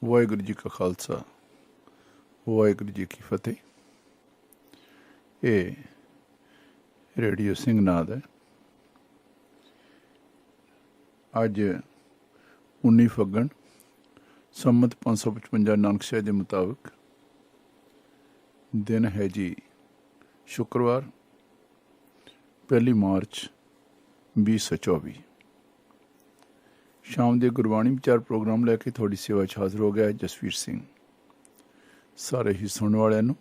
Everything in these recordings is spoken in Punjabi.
ਵਾਹਿਗੁਰੂ ਜੀ ਕਾ ਖਾਲਸਾ ਵਾਹਿਗੁਰੂ ਜੀ ਕੀ ਫਤਿਹ। ਇਹ ਰੇਡੀਓ ਸਿੰਘਨਾਦ ਹੈ। ਅੱਜ 19 ਫੱਗਣ ਸੰਮਤ 555 ਨਾਨਕਸ਼ਾਹੀ ਦੇ ਮੁਤਾਬਕ ਦਿਨ ਹੈ ਜੀ ਸ਼ੁੱਕਰਵਾਰ 1 ਮਾਰਚ 2024। ਸ਼ਾਮ ਦੇ ਗੁਰਬਾਣੀ ਵਿਚਾਰ ਪ੍ਰੋਗਰਾਮ ਲੈ ਕੇ ਤੁਹਾਡੀ ਸੇਵਾ 'ਚ ਹਾਜ਼ਰ ਹੋ ਗਿਆ ਹੈ ਜਸਵੀਰ ਸਿੰਘ। ਸਾਰੇ ਹੀ ਸੁਣਨ ਵਾਲਿਆਂ ਨੂੰ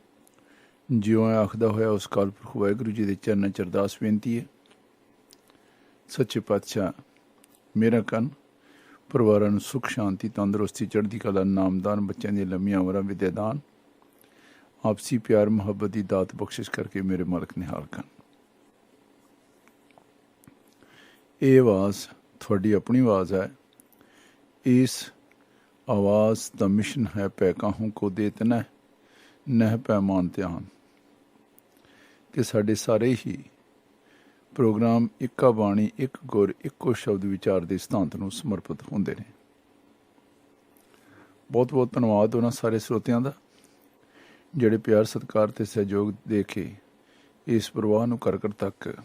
ਜਿਉਂ ਆਖਦਾ ਹੋਇਆ ਉਸ ਅਕਾਲ ਪੁਰਖ ਵਾਹਿਗੁਰੂ ਜੀ ਦੇ ਚਰਨਾਂ 'ਚ ਅਰਦਾਸ ਬੇਨਤੀ ਹੈ। ਸੱਚੇ ਪਾਤਸ਼ਾਹ ਮੇਰਾ ਕੰਨ ਪਰਿਵਾਰਾਂ ਨੂੰ ਸੁੱਖ ਸ਼ਾਂਤੀ ਤੰਦਰੁਸਤੀ ਚੜ੍ਹਦੀ ਕਲਾ ਨਾਮਦਾਨ ਬੱਚਿਆਂ ਦੀਆਂ ਲੰਮੀਆਂ ਉਮਰਾਂ ਵਿਦਿਆਦਾਨ ਆਪਸੀ ਪਿਆਰ ਮੁਹੱਬਤ ਦੀ ਦਾਤ ਬਖਸ਼ਿਸ਼ ਕਰਕੇ ਮੇਰੇ ਮਾਲਕ ਨਿਹਾਲ ਕਰਨ। ਇਹ ਆਵਾਜ਼ ਤੁਹਾਡੀ ਆਪਣੀ ਆਵਾਜ਼ ਹੈ। ਇਸ ਆਵਾਜ਼ ਦਾ ਮਿਸ਼ਨ ਹੈ ਪੈ ਕਾਹੂੰ ਕੋ ਦੇਤਨਾ ਨਹਿ ਪੈਮਾਨ ਧਿਆਨ, ਕਿ ਸਾਡੇ ਸਾਰੇ ਹੀ ਪ੍ਰੋਗਰਾਮ ਇੱਕਾ ਬਾਣੀ ਇੱਕ ਗੁਰ ਇੱਕੋ ਸ਼ਬਦ ਵਿਚਾਰ ਦੇ ਸਿਧਾਂਤ ਨੂੰ ਸਮਰਪਿਤ ਹੁੰਦੇ ਨੇ। ਬਹੁਤ ਬਹੁਤ ਧੰਨਵਾਦ ਉਹਨਾਂ ਸਾਰੇ ਸਰੋਤਿਆਂ ਦਾ ਜਿਹੜੇ ਪਿਆਰ ਸਤਿਕਾਰ ਅਤੇ ਸਹਿਯੋਗ ਦੇ ਕੇ ਇਸ ਪ੍ਰਵਾਹ ਨੂੰ ਘਰ ਘਰ ਤੱਕ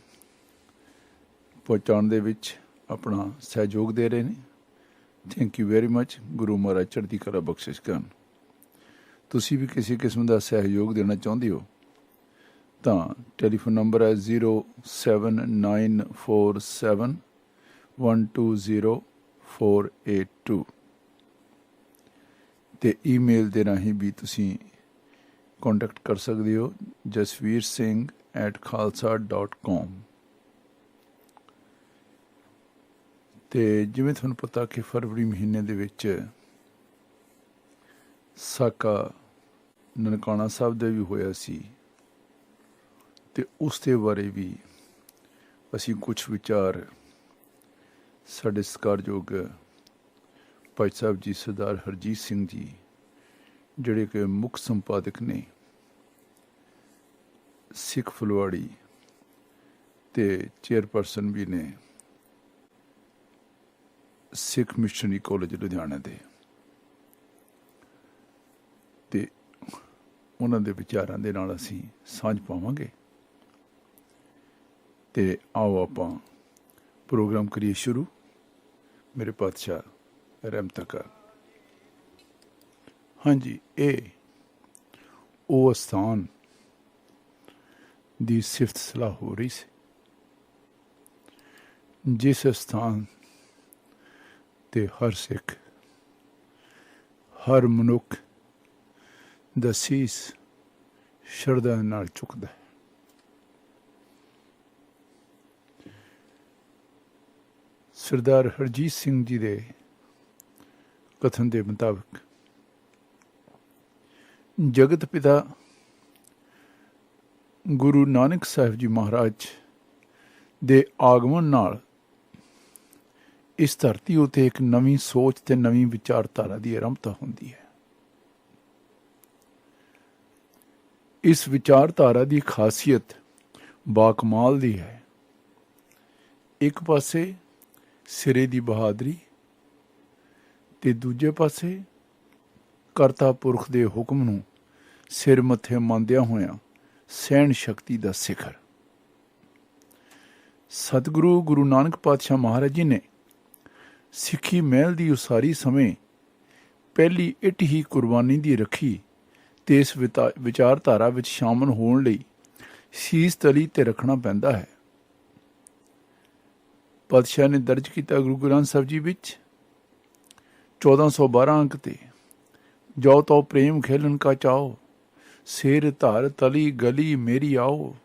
ਪਹੁੰਚਾਉਣ ਦੇ ਵਿੱਚ ਆਪਣਾ ਸਹਿਯੋਗ ਦੇ ਰਹੇ ਨੇ। Thank you very much. ਗੁਰੂ ਮਹਾਰਾਜ ਚੜ੍ਹਦੀ ਕਲਾ ਬਖਸ਼ਿਸ਼ ਕਰਨ। ਤੁਸੀਂ ਵੀ ਕਿਸੇ ਕਿਸਮ ਦਾ ਸਹਿਯੋਗ ਦੇਣਾ ਚਾਹੁੰਦੇ ਹੋ ਤਾਂ ਟੈਲੀਫੋਨ ਨੰਬਰ ਹੈ 07947120482 ਅਤੇ ਈਮੇਲ ਦੇ ਰਾਹੀਂ ਵੀ ਤੁਸੀਂ ਕੰਟੈਕਟ ਕਰ ਸਕਦੇ ਹੋ jasveersingh@khalsa.com। ਅਤੇ ਜਿਵੇਂ ਤੁਹਾਨੂੰ ਪਤਾ ਕਿ ਫਰਵਰੀ ਮਹੀਨੇ ਦੇ ਵਿੱਚ ਸਾਕਾ ਨਨਕਾਣਾ ਸਾਹਿਬ ਦਾ ਵੀ ਹੋਇਆ ਸੀ ਅਤੇ ਉਸ ਦੇ ਬਾਰੇ ਵੀ ਅਸੀਂ ਕੁਛ ਵਿਚਾਰ ਸਾਡੇ ਸਤਿਕਾਰਯੋਗ ਭਾਈ ਸਾਹਿਬ ਜੀ ਸਰਦਾਰ ਹਰਜੀਤ ਸਿੰਘ ਜੀ ਜਿਹੜੇ ਕਿ ਮੁੱਖ ਸੰਪਾਦਕ ਨੇ ਸਿੱਖ ਫੁਲਵਾੜੀ ਅਤੇ ਚੇਅਰਪਰਸਨ ਵੀ ਨੇ ਸਿੱਖ ਮਿਸ਼ਨਰੀ ਕਾਲਜ ਲੁਧਿਆਣਾ ਦੇ, ਅਤੇ ਉਹਨਾਂ ਦੇ ਵਿਚਾਰਾਂ ਦੇ ਨਾਲ ਅਸੀਂ ਸਾਂਝ ਪਾਵਾਂਗੇ। ਅਤੇ ਆਓ ਆਪਾਂ ਪ੍ਰੋਗਰਾਮ ਕਰੀਏ ਸ਼ੁਰੂ। ਮੇਰੇ ਪਾਤਸ਼ਾਹ ਰਹਿਮਤ ਕਰ। ਹਾਂਜੀ, ਇਹ ਉਹ ਅਸਥਾਨ ਦੀ ਸਿਫਤ ਸਲਾਹ ਹੋ ਰਹੀ ਸੀ ਜਿਸ ਅਸਥਾਨ ਤੇ ਹਰ ਸਿੱਖ ਹਰ ਮਨੁੱਖ ਦਾ ਸੀਸ ਸ਼ਰਧਾ ਨਾਲ ਝੁਕਦਾ ਹੈ। ਸਰਦਾਰ ਹਰਜੀਤ ਸਿੰਘ ਜੀ ਦੇ ਕਥਨ ਦੇ ਮੁਤਾਬਕ ਜਗਤ ਪਿਤਾ ਗੁਰੂ ਨਾਨਕ ਸਾਹਿਬ ਜੀ ਮਹਾਰਾਜ ਦੇ ਆਗਮਨ ਨਾਲ ਇਸ ਧਰਤੀ ਉੱਤੇ ਇੱਕ ਨਵੀਂ ਸੋਚ ਤੇ ਨਵੀਂ ਵਿਚਾਰਧਾਰਾ ਦੀ ਆਰੰਭਤਾ ਹੁੰਦੀ ਹੈ। ਇਸ ਵਿਚਾਰਧਾਰਾ ਦੀ ਖਾਸੀਅਤ ਬਾਕਮਾਲ ਦੀ ਹੈ। ਇੱਕ ਪਾਸੇ ਸਿਰੇ ਦੀ ਬਹਾਦਰੀ ਤੇ ਦੂਜੇ ਪਾਸੇ ਕਰਤਾ ਪੁਰਖ ਦੇ ਹੁਕਮ ਨੂੰ ਸਿਰ ਮੱਥੇ ਮੰਨਦਿਆਂ ਹੋਇਆਂ ਸਹਿਣ ਸ਼ਕਤੀ ਦਾ ਸਿਖਰ। ਸਤਿਗੁਰੂ ਗੁਰੂ ਨਾਨਕ ਪਾਤਸ਼ਾਹ ਮਹਾਰਾਜ ਜੀ ਨੇ ਸਿੱਖੀ ਮਹਿਲ ਦੀ ਉਸਾਰੀ ਸਮੇਂ ਪਹਿਲੀ ਇੱਟ ਹੀ ਕੁਰਬਾਨੀ ਦੀ ਰੱਖੀ ਅਤੇ ਇਸ ਵਿਚਾਰਧਾਰਾ ਵਿੱਚ ਸ਼ਾਮਲ ਹੋਣ ਲਈ ਸੀਸ ਤਲੀ 'ਤੇ ਰੱਖਣਾ ਪੈਂਦਾ ਹੈ। ਪਾਤਸ਼ਾਹ ਨੇ ਦਰਜ ਕੀਤਾ ਗੁਰੂ ਗ੍ਰੰਥ ਸਾਹਿਬ ਜੀ ਵਿੱਚ 1412 ਅੰਕ 'ਤੇ ਜੋ ਤੋ ਪ੍ਰੇਮ ਖੇਲਣ ਕਾ ਚਾਓ ਸਿਰ ਧਰ ਤਲੀ ਗਲੀ ਮੇਰੀ ਆਓ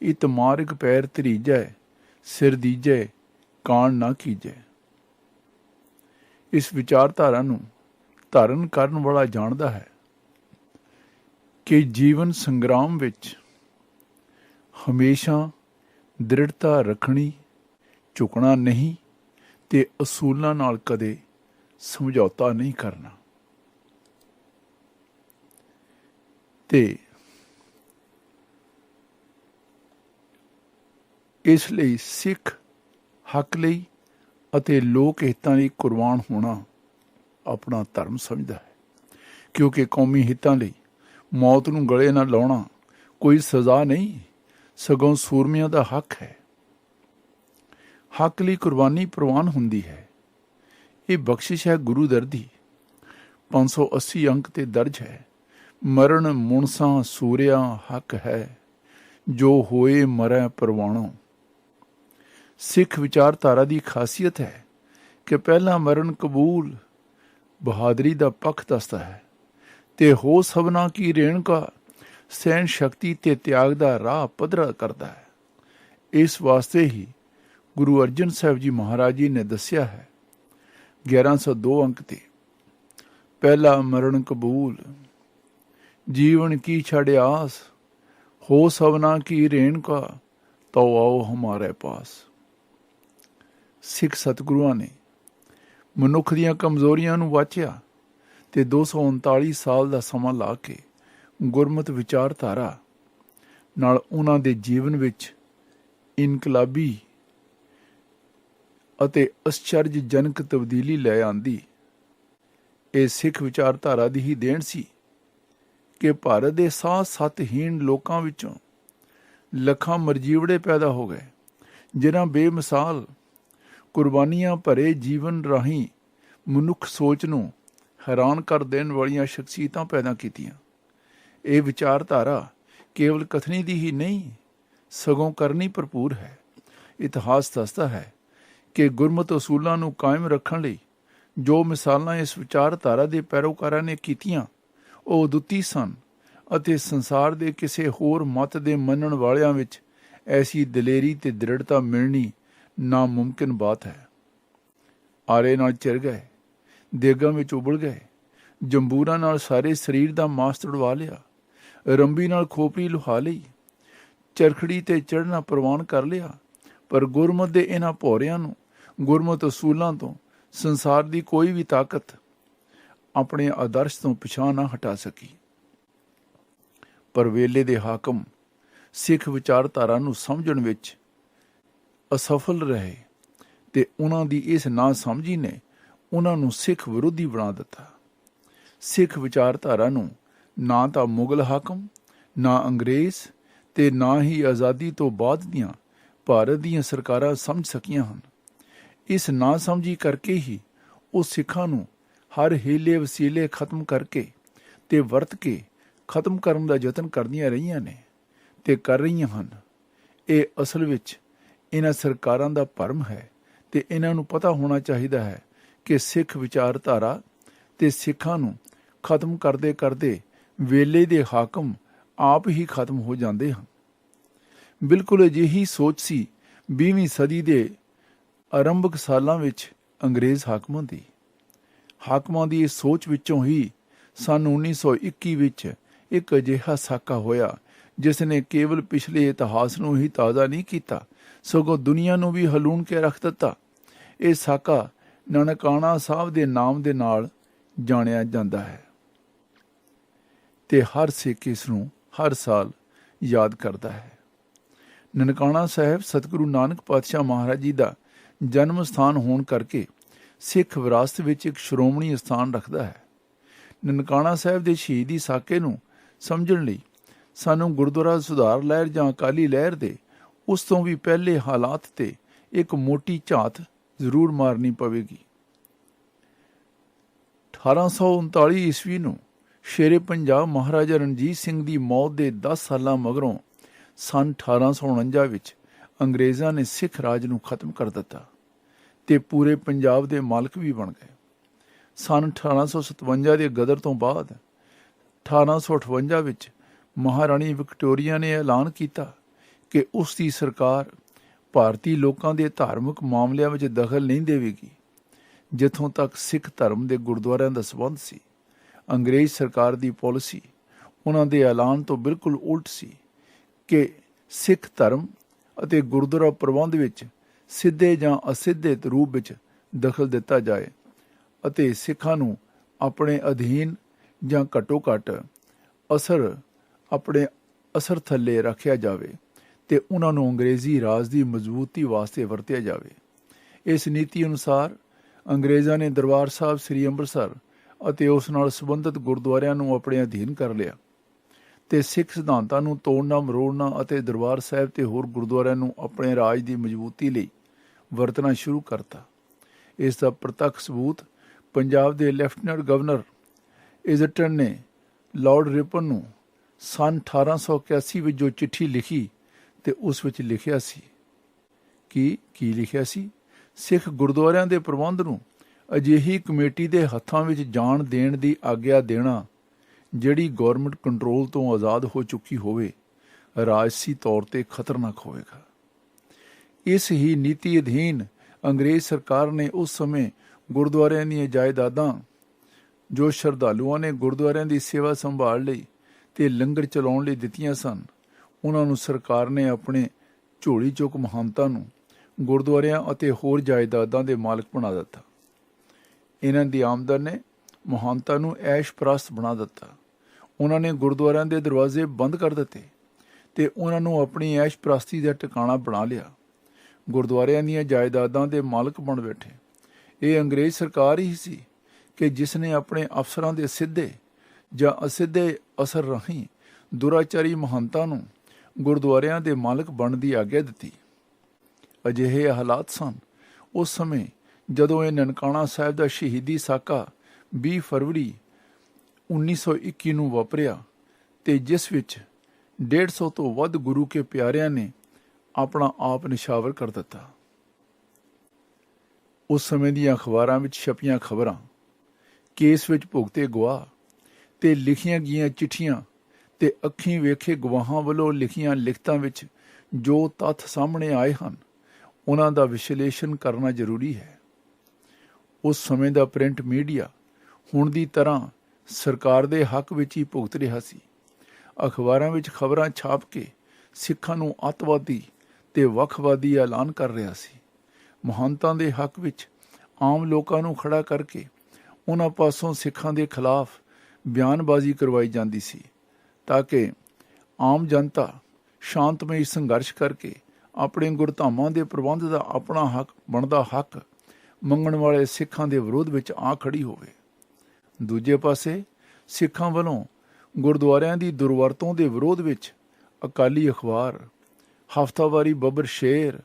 ਇਤ ਮਾਰਗ ਪੈਰ ਧਰੀਜੈ ਸਿਰ ਦੀਜੈ ਕਾਣ ਨਾ ਕੀਜੈ। ਇਸ ਵਿਚਾਰਧਾਰਾ ਨੂੰ ਧਾਰਨ ਕਰਨ ਵਾਲਾ ਜਾਣਦਾ ਹੈ ਕਿ ਜੀਵਨ ਸੰਗਰਾਮ ਵਿੱਚ ਹਮੇਸ਼ਾ ਦ੍ਰਿੜਤਾ ਰੱਖਣੀ, ਝੁਕਣਾ ਨਹੀਂ ਤੇ ਅਸੂਲਾਂ ਨਾਲ ਕਦੇ ਸਮਝੌਤਾ ਨਹੀਂ ਕਰਨਾ। ਤੇ ਇਸ ਲਈ ਸਿੱਖ ਹੱਕ ਲਈ ਅਤੇ ਲੋਕ ਹਿੱਤਾਂ ਲਈ ਕੁਰਬਾਨ ਹੋਣਾ ਆਪਣਾ ਧਰਮ ਸਮਝਦਾ ਹੈ। ਕਿਉਂਕਿ ਕੌਮੀ ਹਿੱਤਾਂ ਲਈ ਮੌਤ ਨੂੰ ਗਲੇ ਨਾਲ ਲਾਉਣਾ ਕੋਈ ਸਜ਼ਾ ਨਹੀਂ, ਸਗੋਂ ਸੂਰਮਿਆਂ ਦਾ ਹੱਕ ਹੈ। ਹੱਕ ਲਈ ਕੁਰਬਾਨੀ ਪ੍ਰਵਾਨ ਹੁੰਦੀ ਹੈ। ਇਹ ਬਖਸ਼ਿਸ਼ ਹੈ ਗੁਰੂ ਦਰ ਦੀ। 580 ਅੰਕ ਤੇ ਦਰਜ ਹੈ, ਮਰਨ ਮੁਣਸਾਂ ਸੂਰਿਆ ਹੱਕ ਹੈ, ਜੋ ਹੋਏ ਮਰੈ ਪ੍ਰਵਾਣੋ। ਸਿੱਖ ਵਿਚਾਰਧਾਰਾ ਦੀ ਖਾਸੀਅਤ ਹੈ ਕਿ ਪਹਿਲਾਂ ਮਰਨ ਕਬੂਲ ਬਹਾਦਰੀ ਦਾ ਪੱਖ ਦੱਸਦਾ ਹੈ ਤੇ ਹੋ ਸਭਨਾ ਕੀ ਰੇਣਕਾ ਸਹਿਣ ਸ਼ਕਤੀ ਤੇ ਤਿਆਗ ਦਾ ਰਾਹ ਪੱਧਰਾ ਕਰਦਾ ਹੈ। ਇਸ ਵਾਸਤੇ ਹੀ ਗੁਰੂ ਅਰਜਨ ਸਾਹਿਬ ਜੀ ਮਹਾਰਾਜ ਜੀ ਨੇ ਦੱਸਿਆ ਹੈ 1102 ਅੰਕ ਤੇ, ਪਹਿਲਾ ਮਰਨ ਕਬੂਲ ਜੀਵਨ ਕੀ ਛੜ ਆਸ, ਹੋ ਸਭਨਾ ਕੀ ਰੇਣਕਾ ਤੋ ਆਓ ਹਮਾਰੇ ਪਾਸ। ਸਿੱਖ ਸਤਿਗੁਰੂਆਂ ਨੇ ਮਨੁੱਖ ਦੀਆਂ ਕਮਜ਼ੋਰੀਆਂ ਨੂੰ ਵਾਚਿਆ ਤੇ 239 ਸਾਲ ਦਾ ਸਮਾਂ ਲਾ ਕੇ ਗੁਰਮਤ ਵਿਚਾਰਧਾਰਾ ਨਾਲ ਉਹਨਾਂ ਦੇ ਜੀਵਨ ਵਿੱਚ ਇਨਕਲਾਬੀ ਅਤੇ ਅਸਚਰਜਜਨਕ ਤਬਦੀਲੀ ਲੈ ਆਂਦੀ। ਇਹ ਸਿੱਖ ਵਿਚਾਰਧਾਰਾ ਦੀ ਹੀ ਦੇਣ ਸੀ ਕਿ ਭਾਰਤ ਦੇ ਸਾਹ ਸਤਹੀਣ ਲੋਕਾਂ ਵਿੱਚੋਂ ਲੱਖਾਂ ਮਰਜੀਵੜੇ ਪੈਦਾ ਹੋ ਗਏ, ਜਿਨ੍ਹਾਂ ਬੇਮਿਸਾਲ ਕੁਰਬਾਨੀਆਂ ਭਰੇ ਜੀਵਨ ਰਾਹੀਂ ਮਨੁੱਖ ਸੋਚ ਨੂੰ ਹੈਰਾਨ ਕਰ ਦੇਣ ਵਾਲੀਆਂ ਸ਼ਖਸੀਅਤਾਂ ਪੈਦਾ ਕੀਤੀਆਂ। ਇਹ ਵਿਚਾਰਧਾਰਾ ਕੇਵਲ ਕਥਨੀ ਦੀ ਹੀ ਨਹੀਂ, ਸਗੋਂ ਕਰਨੀ ਭਰਪੂਰ ਹੈ। ਇਤਿਹਾਸ ਦੱਸਦਾ ਹੈ ਕਿ ਗੁਰਮਤਿ ਅਸੂਲਾਂ ਨੂੰ ਕਾਇਮ ਰੱਖਣ ਲਈ ਜੋ ਮਿਸਾਲਾਂ ਇਸ ਵਿਚਾਰਧਾਰਾ ਦੇ ਪੈਰੋਕਾਰਾਂ ਨੇ ਕੀਤੀਆਂ, ਉਹ ਅਦੁੱਤੀ ਸਨ ਅਤੇ ਸੰਸਾਰ ਦੇ ਕਿਸੇ ਹੋਰ ਮਤ ਦੇ ਮੰਨਣ ਵਾਲਿਆਂ ਵਿੱਚ ਐਸੀ ਦਲੇਰੀ ਤੇ ਦ੍ਰਿੜਤਾ ਮਿਲਣੀ ਨਾਮੁਮਕਿਨ ਬਾਤ ਹੈ। ਆਰੇ ਨਾਲ ਚਿਰ ਗਏ, ਦੇਗਾਂ ਵਿੱਚ ਉਬਲ ਗਏ, ਜੰਬੂਰਾਂ ਨਾਲ ਸਾਰੇ ਸਰੀਰ ਦਾ ਮਾਸ ਤੁੜਵਾ ਲਿਆ, ਰੰਬੀ ਨਾਲ ਖੋਪਰੀ ਲੁਹਾ ਲਈ, ਚਰਖੜੀ ਤੇ ਚੜ੍ਹਨਾ ਪ੍ਰਵਾਨ ਕਰ ਲਿਆ, ਪਰ ਗੁਰਮਤ ਦੇ ਇਹਨਾਂ ਭੌਰਿਆਂ ਨੂੰ ਗੁਰਮਤ ਅਸੂਲਾਂ ਤੋਂ ਸੰਸਾਰ ਦੀ ਕੋਈ ਵੀ ਤਾਕਤ ਆਪਣੇ ਆਦਰਸ਼ ਤੋਂ ਪਿਛਾਂਹ ਨਾ ਹਟਾ ਸਕੀ। ਪਰ ਵੇਲੇ ਦੇ ਹਾਕਮ ਸਿੱਖ ਵਿਚਾਰਧਾਰਾ ਨੂੰ ਸਮਝਣ ਵਿੱਚ ਅਸਫਲ ਰਹੇ ਤੇ ਉਹਨਾਂ ਦੀ ਇਸ ਨਾ ਸਮਝੀ ਨੇ ਉਹਨਾਂ ਨੂੰ ਸਿੱਖ ਵਿਰੋਧੀ ਬਣਾ ਦਿੱਤਾ। ਸਿੱਖ ਵਿਚਾਰਧਾਰਾ ਨੂੰ ਨਾ ਤਾਂ ਮੁਗਲ ਹਾਕਮ, ਨਾ ਅੰਗਰੇਜ਼ ਤੇ ਨਾ ਹੀ ਆਜ਼ਾਦੀ ਤੋਂ ਬਾਅਦ ਦੀਆਂ ਭਾਰਤ ਦੀਆਂ ਸਰਕਾਰਾਂ ਸਮਝ ਸਕੀਆਂ ਹਨ। ਇਸ ਨਾ ਸਮਝੀ ਕਰਕੇ ਹੀ ਉਹ ਸਿੱਖਾਂ ਨੂੰ ਹਰ ਹੀਲੇ ਵਸੀਲੇ ਖਤਮ ਕਰਕੇ ਤੇ ਵਰਤ ਕੇ ਖਤਮ ਕਰਨ ਦਾ ਯਤਨ ਕਰਦੀਆਂ ਰਹੀਆਂ ਨੇ ਤੇ ਕਰ ਰਹੀਆਂ ਹਨ। ਇਹ ਅਸਲ ਵਿੱਚ ਇਹਨਾਂ ਸਰਕਾਰਾਂ ਦਾ ਭਰਮ ਹੈ ਤੇ ਇਹਨਾਂ ਨੂੰ ਪਤਾ ਹੋਣਾ ਚਾਹੀਦਾ ਹੈ ਕਿ ਸਿੱਖ ਵਿਚਾਰਧਾਰਾ ਤੇ ਸਿੱਖਾਂ ਨੂੰ ਖਤਮ ਕਰਦੇ ਕਰਦੇ ਵੇਲੇ ਦੇ ਹਾਕਮ ਆਪ ਹੀ ਖਤਮ ਹੋ ਜਾਂਦੇ ਹਨ। ਬਿਲਕੁਲ ਅਜਿਹੀ ਸੋਚ ਸੀ 20ਵੀਂ ਸਦੀ ਦੇ ਆਰੰਭਕ ਸਾਲਾਂ ਵਿੱਚ ਅੰਗਰੇਜ਼ ਹਾਕਮਾਂ ਦੀ। ਹਾਕਮਾਂ ਦੀ ਇਸ ਸੋਚ ਵਿੱਚੋਂ ਹੀ ਸੰਨ 1921 ਵਿੱਚ ਇੱਕ ਅਜਿਹਾ ਸਾਕਾ ਹੋਇਆ ਜਿਸ ਨੇ ਕੇਵਲ ਪਿਛਲੇ ਇਤਿਹਾਸ ਨੂੰ ਹੀ ਤਾਜ਼ਾ ਨਹੀਂ ਕੀਤਾ, ਸਗੋਂ ਦੁਨੀਆ ਨੂੰ ਵੀ ਹਲੂਣ ਕੇ ਰੱਖ ਦਿੱਤਾ। ਇਹ ਸਾਕਾ ਨਨਕਾਣਾ ਸਾਹਿਬ ਦੇ ਨਾਮ ਦੇ ਨਾਲ ਜਾਣਿਆ ਜਾਂਦਾ ਹੈ ਤੇ ਹਰ ਸਿੱਖ ਇਸ ਨੂੰ ਹਰ ਸਾਲ ਯਾਦ ਕਰਦਾ ਹੈ। ਨਨਕਾਣਾ ਸਾਹਿਬ ਸਤਿਗੁਰੂ ਨਾਨਕ ਪਾਤਸ਼ਾਹ ਮਹਾਰਾਜ ਜੀ ਦਾ ਜਨਮ ਸਥਾਨ ਹੋਣ ਕਰਕੇ ਸਿੱਖ ਵਿਰਾਸਤ ਵਿੱਚ ਇੱਕ ਸ਼੍ਰੋਮਣੀ ਸਥਾਨ ਰੱਖਦਾ ਹੈ। ਨਨਕਾਣਾ ਸਾਹਿਬ ਦੇ ਸ਼ਹੀਦੀ ਸਾਕੇ ਨੂੰ ਸਮਝਣ ਲਈ ਸਾਨੂੰ ਗੁਰਦੁਆਰਾ ਸੁਧਾਰ ਲਹਿਰ ਜਾਂ ਅਕਾਲੀ ਲਹਿਰ ਦੇ ਉਸ ਤੋਂ ਵੀ ਪਹਿਲੇ ਹਾਲਾਤ ਤੇ ਇੱਕ ਮੋਟੀ ਝਾਤ ਜ਼ਰੂਰ ਮਾਰਨੀ ਪਵੇਗੀ। 1839 ਈਸਵੀ ਨੂੰ ਸ਼ੇਰੇ ਪੰਜਾਬ ਮਹਾਰਾਜਾ ਰਣਜੀਤ ਸਿੰਘ ਦੀ ਮੌਤ ਦੇ 10 ਸਾਲਾਂ ਮਗਰੋਂ ਸੰਨ 1849 ਵਿੱਚ ਅੰਗਰੇਜ਼ਾਂ ਨੇ ਸਿੱਖ ਰਾਜ ਨੂੰ ਖਤਮ ਕਰ ਦਿੱਤਾ ਤੇ ਪੂਰੇ ਪੰਜਾਬ ਦੇ ਮਾਲਕ ਵੀ ਬਣ ਗਏ। ਸੰਨ 1857 ਦੇ ਗਦਰ ਤੋਂ ਬਾਅਦ 1858 ਵਿੱਚ ਮਹਾਰਾਣੀ ਵਿਕਟੋਰੀਆ ਨੇ ਐਲਾਨ ਕੀਤਾ ਕਿ ਉਸ ਦੀ ਸਰਕਾਰ ਭਾਰਤੀ ਲੋਕਾਂ ਦੇ ਧਾਰਮਿਕ ਮਾਮਲਿਆਂ ਵਿੱਚ ਦਖਲ ਨਹੀਂ ਦੇਵੇਗੀ। ਜਿੱਥੋਂ ਤੱਕ ਸਿੱਖ ਧਰਮ ਦੇ ਗੁਰਦੁਆਰਿਆਂ ਦਾ ਸੰਬੰਧ ਸੀ, ਅੰਗਰੇਜ਼ ਸਰਕਾਰ ਦੀ ਪਾਲਿਸੀ ਉਹਨਾਂ ਦੇ ਐਲਾਨ ਤੋਂ ਬਿਲਕੁਲ ਉਲਟ ਸੀ ਕਿ ਸਿੱਖ ਧਰਮ ਅਤੇ ਗੁਰਦੁਆਰਾ ਪ੍ਰਬੰਧ ਵਿੱਚ ਸਿੱਧੇ ਜਾਂ ਅਸਿੱਧੇ ਰੂਪ ਵਿੱਚ ਦਖਲ ਦਿੱਤਾ ਜਾਏ ਅਤੇ ਸਿੱਖਾਂ ਨੂੰ ਆਪਣੇ ਅਧੀਨ ਜਾਂ ਘੱਟੋ ਘੱਟ ਆਪਣੇ ਅਸਰ ਥੱਲੇ ਰੱਖਿਆ ਜਾਵੇ ਤੇ ਉਹਨਾਂ ਨੂੰ ਅੰਗਰੇਜ਼ੀ ਰਾਜ ਦੀ ਮਜ਼ਬੂਤੀ ਵਾਸਤੇ ਵਰਤਿਆ ਜਾਵੇ। ਇਸ ਨੀਤੀ ਅਨੁਸਾਰ ਅੰਗਰੇਜ਼ਾਂ ਨੇ ਦਰਬਾਰ ਸਾਹਿਬ ਸ੍ਰੀ ਅੰਮ੍ਰਿਤਸਰ ਅਤੇ ਉਸ ਨਾਲ ਸੰਬੰਧਿਤ ਗੁਰਦੁਆਰਿਆਂ ਨੂੰ ਆਪਣੇ ਅਧੀਨ ਕਰ ਲਿਆ ਤੇ ਸਿੱਖ ਸਿਧਾਂਤਾਂ ਨੂੰ ਤੋੜਨਾ ਮਰੋੜਨਾ ਅਤੇ ਦਰਬਾਰ ਸਾਹਿਬ ਤੇ ਹੋਰ ਗੁਰਦੁਆਰਿਆਂ ਨੂੰ ਆਪਣੇ ਰਾਜ ਦੀ ਮਜ਼ਬੂਤੀ ਲਈ ਵਰਤਣਾ ਸ਼ੁਰੂ ਕਰਤਾ। ਇਸ ਦਾ ਪ੍ਰਤੱਖ ਸਬੂਤ ਪੰਜਾਬ ਦੇ ਲੈਫਟੀਨੈਂਟ ਗਵਰਨਰ ਇਜ਼ਟਨ ਨੇ ਲਾਰਡ ਰਿਪਨ ਨੂੰ ਸੰਨ 1881 ਵਿੱਚ ਜੋ ਚਿੱਠੀ ਲਿਖੀ ਤੇ ਉਸ ਵਿੱਚ ਲਿਖਿਆ ਸੀ ਕੀ ਲਿਖਿਆ ਸੀ? ਸਿੱਖ ਗੁਰਦੁਆਰਿਆਂ ਦੇ ਪ੍ਰਬੰਧ ਨੂੰ ਅਜਿਹੀ ਕਮੇਟੀ ਦੇ ਹੱਥਾਂ ਵਿੱਚ ਜਾਣ ਦੇਣ ਦੀ ਆਗਿਆ ਦੇਣਾ ਜਿਹੜੀ ਗੌਰਮੈਂਟ ਕੰਟਰੋਲ ਤੋਂ ਆਜ਼ਾਦ ਹੋ ਚੁੱਕੀ ਹੋਵੇ ਰਾਜਸੀ ਤੌਰ ਤੇ ਖਤਰਨਾਕ ਹੋਵੇਗਾ। ਇਸ ਹੀ ਨੀਤੀ ਅਧੀਨ ਅੰਗਰੇਜ਼ ਸਰਕਾਰ ਨੇ ਉਸ ਸਮੇਂ ਗੁਰਦੁਆਰਿਆਂ ਦੀਆਂ ਜਾਇਦਾਦਾਂ ਜੋ ਸ਼ਰਧਾਲੂਆਂ ਨੇ ਗੁਰਦੁਆਰਿਆਂ ਦੀ ਸੇਵਾ ਸੰਭਾਲ ਲਈ ਤੇ ਲੰਗਰ ਚਲਾਉਣ ਲਈ ਦਿੱਤੀਆਂ ਸਨ, ਉਹਨਾਂ ਨੂੰ ਸਰਕਾਰ ਨੇ ਆਪਣੇ ਝੋਲੀ ਚੁੱਕ ਮਹੰਤਾਂ ਨੂੰ ਗੁਰਦੁਆਰਿਆਂ ਅਤੇ ਹੋਰ ਜਾਇਦਾਦਾਂ ਦੇ ਮਾਲਕ ਬਣਾ ਦਿੱਤਾ। ਇਹਨਾਂ ਦੀ ਆਮਦਨ ਨੇ ਮਹੰਤਾਂ ਨੂੰ ਐਸ਼ ਪ੍ਰਸਤ ਬਣਾ ਦਿੱਤਾ। ਉਹਨਾਂ ਨੇ ਗੁਰਦੁਆਰਿਆਂ ਦੇ ਦਰਵਾਜ਼ੇ ਬੰਦ ਕਰ ਦਿੱਤੇ ਤੇ ਉਹਨਾਂ ਨੂੰ ਆਪਣੀ ਐਸ਼ ਪ੍ਰਸਤੀ ਦਾ ਟਿਕਾਣਾ ਬਣਾ ਲਿਆ। ਗੁਰਦੁਆਰਿਆਂ ਦੀਆਂ ਜਾਇਦਾਦਾਂ ਦੇ ਮਾਲਕ ਬਣ ਬੈਠੇ। ਇਹ ਅੰਗਰੇਜ਼ ਸਰਕਾਰ ਹੀ ਸੀ ਕਿ ਜਿਸ ਨੇ ਆਪਣੇ ਅਫਸਰਾਂ ਦੇ ਸਿੱਧੇ ਜਾਂ ਅਸਿੱਧੇ ਅਸਰ ਰਾਹੀਂ ਦੁਰਾਚਾਰੀ ਮਹੰਤਾਂ ਨੂੰ ਗੁਰਦੁਆਰਿਆਂ ਦੇ ਮਾਲਕ ਬਣਨ ਦੀ ਆਗਿਆ ਦਿੱਤੀ। ਅਜਿਹੇ ਹਾਲਾਤ ਸਨ ਉਸ ਸਮੇਂ ਜਦੋਂ ਇਹ ਨਨਕਾਣਾ ਸਾਹਿਬ ਦਾ ਸ਼ਹੀਦੀ ਸਾਕਾ 20 ਫਰਵਰੀ 1921 ਨੂੰ ਵਾਪਰਿਆ ਤੇ ਜਿਸ ਵਿੱਚ 150 ਤੋਂ ਵੱਧ ਗੁਰੂ ਕੇ ਪਿਆਰਿਆਂ ਨੇ ਆਪਣਾ ਆਪ ਨਿਸ਼ਾਵਰ ਕਰ ਦਿੱਤਾ। ਉਸ ਸਮੇਂ ਦੀਆਂ ਅਖਬਾਰਾਂ ਵਿੱਚ ਛਪੀਆਂ ਖਬਰਾਂ, ਕੇਸ ਵਿੱਚ ਭੁਗਤੇ ਗਵਾਹ ਤੇ ਲਿਖੀਆਂ ਗਈਆਂ ਚਿੱਠੀਆਂ ਤੇ ਅੱਖੀਂ ਵੇਖੇ ਗਵਾਹਾਂ ਵੱਲੋਂ ਲਿਖੀਆਂ ਲਿਖਤਾਂ ਵਿੱਚ ਜੋ ਤੱਥ ਸਾਹਮਣੇ ਆਏ ਹਨ ਉਹਨਾਂ ਦਾ ਵਿਸ਼ਲੇਸ਼ਣ ਕਰਨਾ ਜ਼ਰੂਰੀ ਹੈ। ਉਸ ਸਮੇਂ ਦਾ ਪ੍ਰਿੰਟ ਮੀਡੀਆ ਹੁਣ ਦੀ ਤਰ੍ਹਾਂ ਸਰਕਾਰ ਦੇ ਹੱਕ ਵਿੱਚ ਹੀ ਭੁਗਤ ਰਿਹਾ ਸੀ। ਅਖਬਾਰਾਂ ਵਿੱਚ ਖਬਰਾਂ ਛਾਪ ਕੇ ਸਿੱਖਾਂ ਨੂੰ ਅੱਤਵਾਦੀ ਤੇ ਵੱਖਵਾਦੀ ਐਲਾਨ ਕਰ ਰਿਹਾ ਸੀ। ਮਹੰਤਾਂ ਦੇ ਹੱਕ ਵਿੱਚ ਆਮ ਲੋਕਾਂ ਨੂੰ ਖੜਾ ਕਰਕੇ ਉਹਨਾਂ ਪਾਸੋਂ ਸਿੱਖਾਂ ਦੇ ਖਿਲਾਫ ਬਿਆਨਬਾਜ਼ੀ ਕਰਵਾਈ ਜਾਂਦੀ ਸੀ ਤਾਂ ਕਿ ਆਮ ਜਨਤਾ ਸ਼ਾਂਤਮਈ ਸੰਘਰਸ਼ ਕਰਕੇ ਆਪਣੇ ਗੁਰਧਾਮਾਂ ਦੇ ਪ੍ਰਬੰਧ ਦਾ ਆਪਣਾ ਹੱਕ ਬਣਦਾ ਹੱਕ ਮੰਗਣ ਵਾਲੇ ਸਿੱਖਾਂ ਦੇ ਵਿਰੋਧ ਵਿੱਚ ਆ ਖੜੀ ਹੋਵੇ। ਦੂਜੇ ਪਾਸੇ ਸਿੱਖਾਂ ਵੱਲੋਂ ਗੁਰਦੁਆਰਿਆਂ ਦੀ ਦੁਰਵਰਤੋਂ ਦੇ ਵਿਰੋਧ ਵਿੱਚ ਅਕਾਲੀ ਅਖਬਾਰ, ਹਫ਼ਤਾਵਾਰੀ ਬੱਬਰ ਸ਼ੇਰ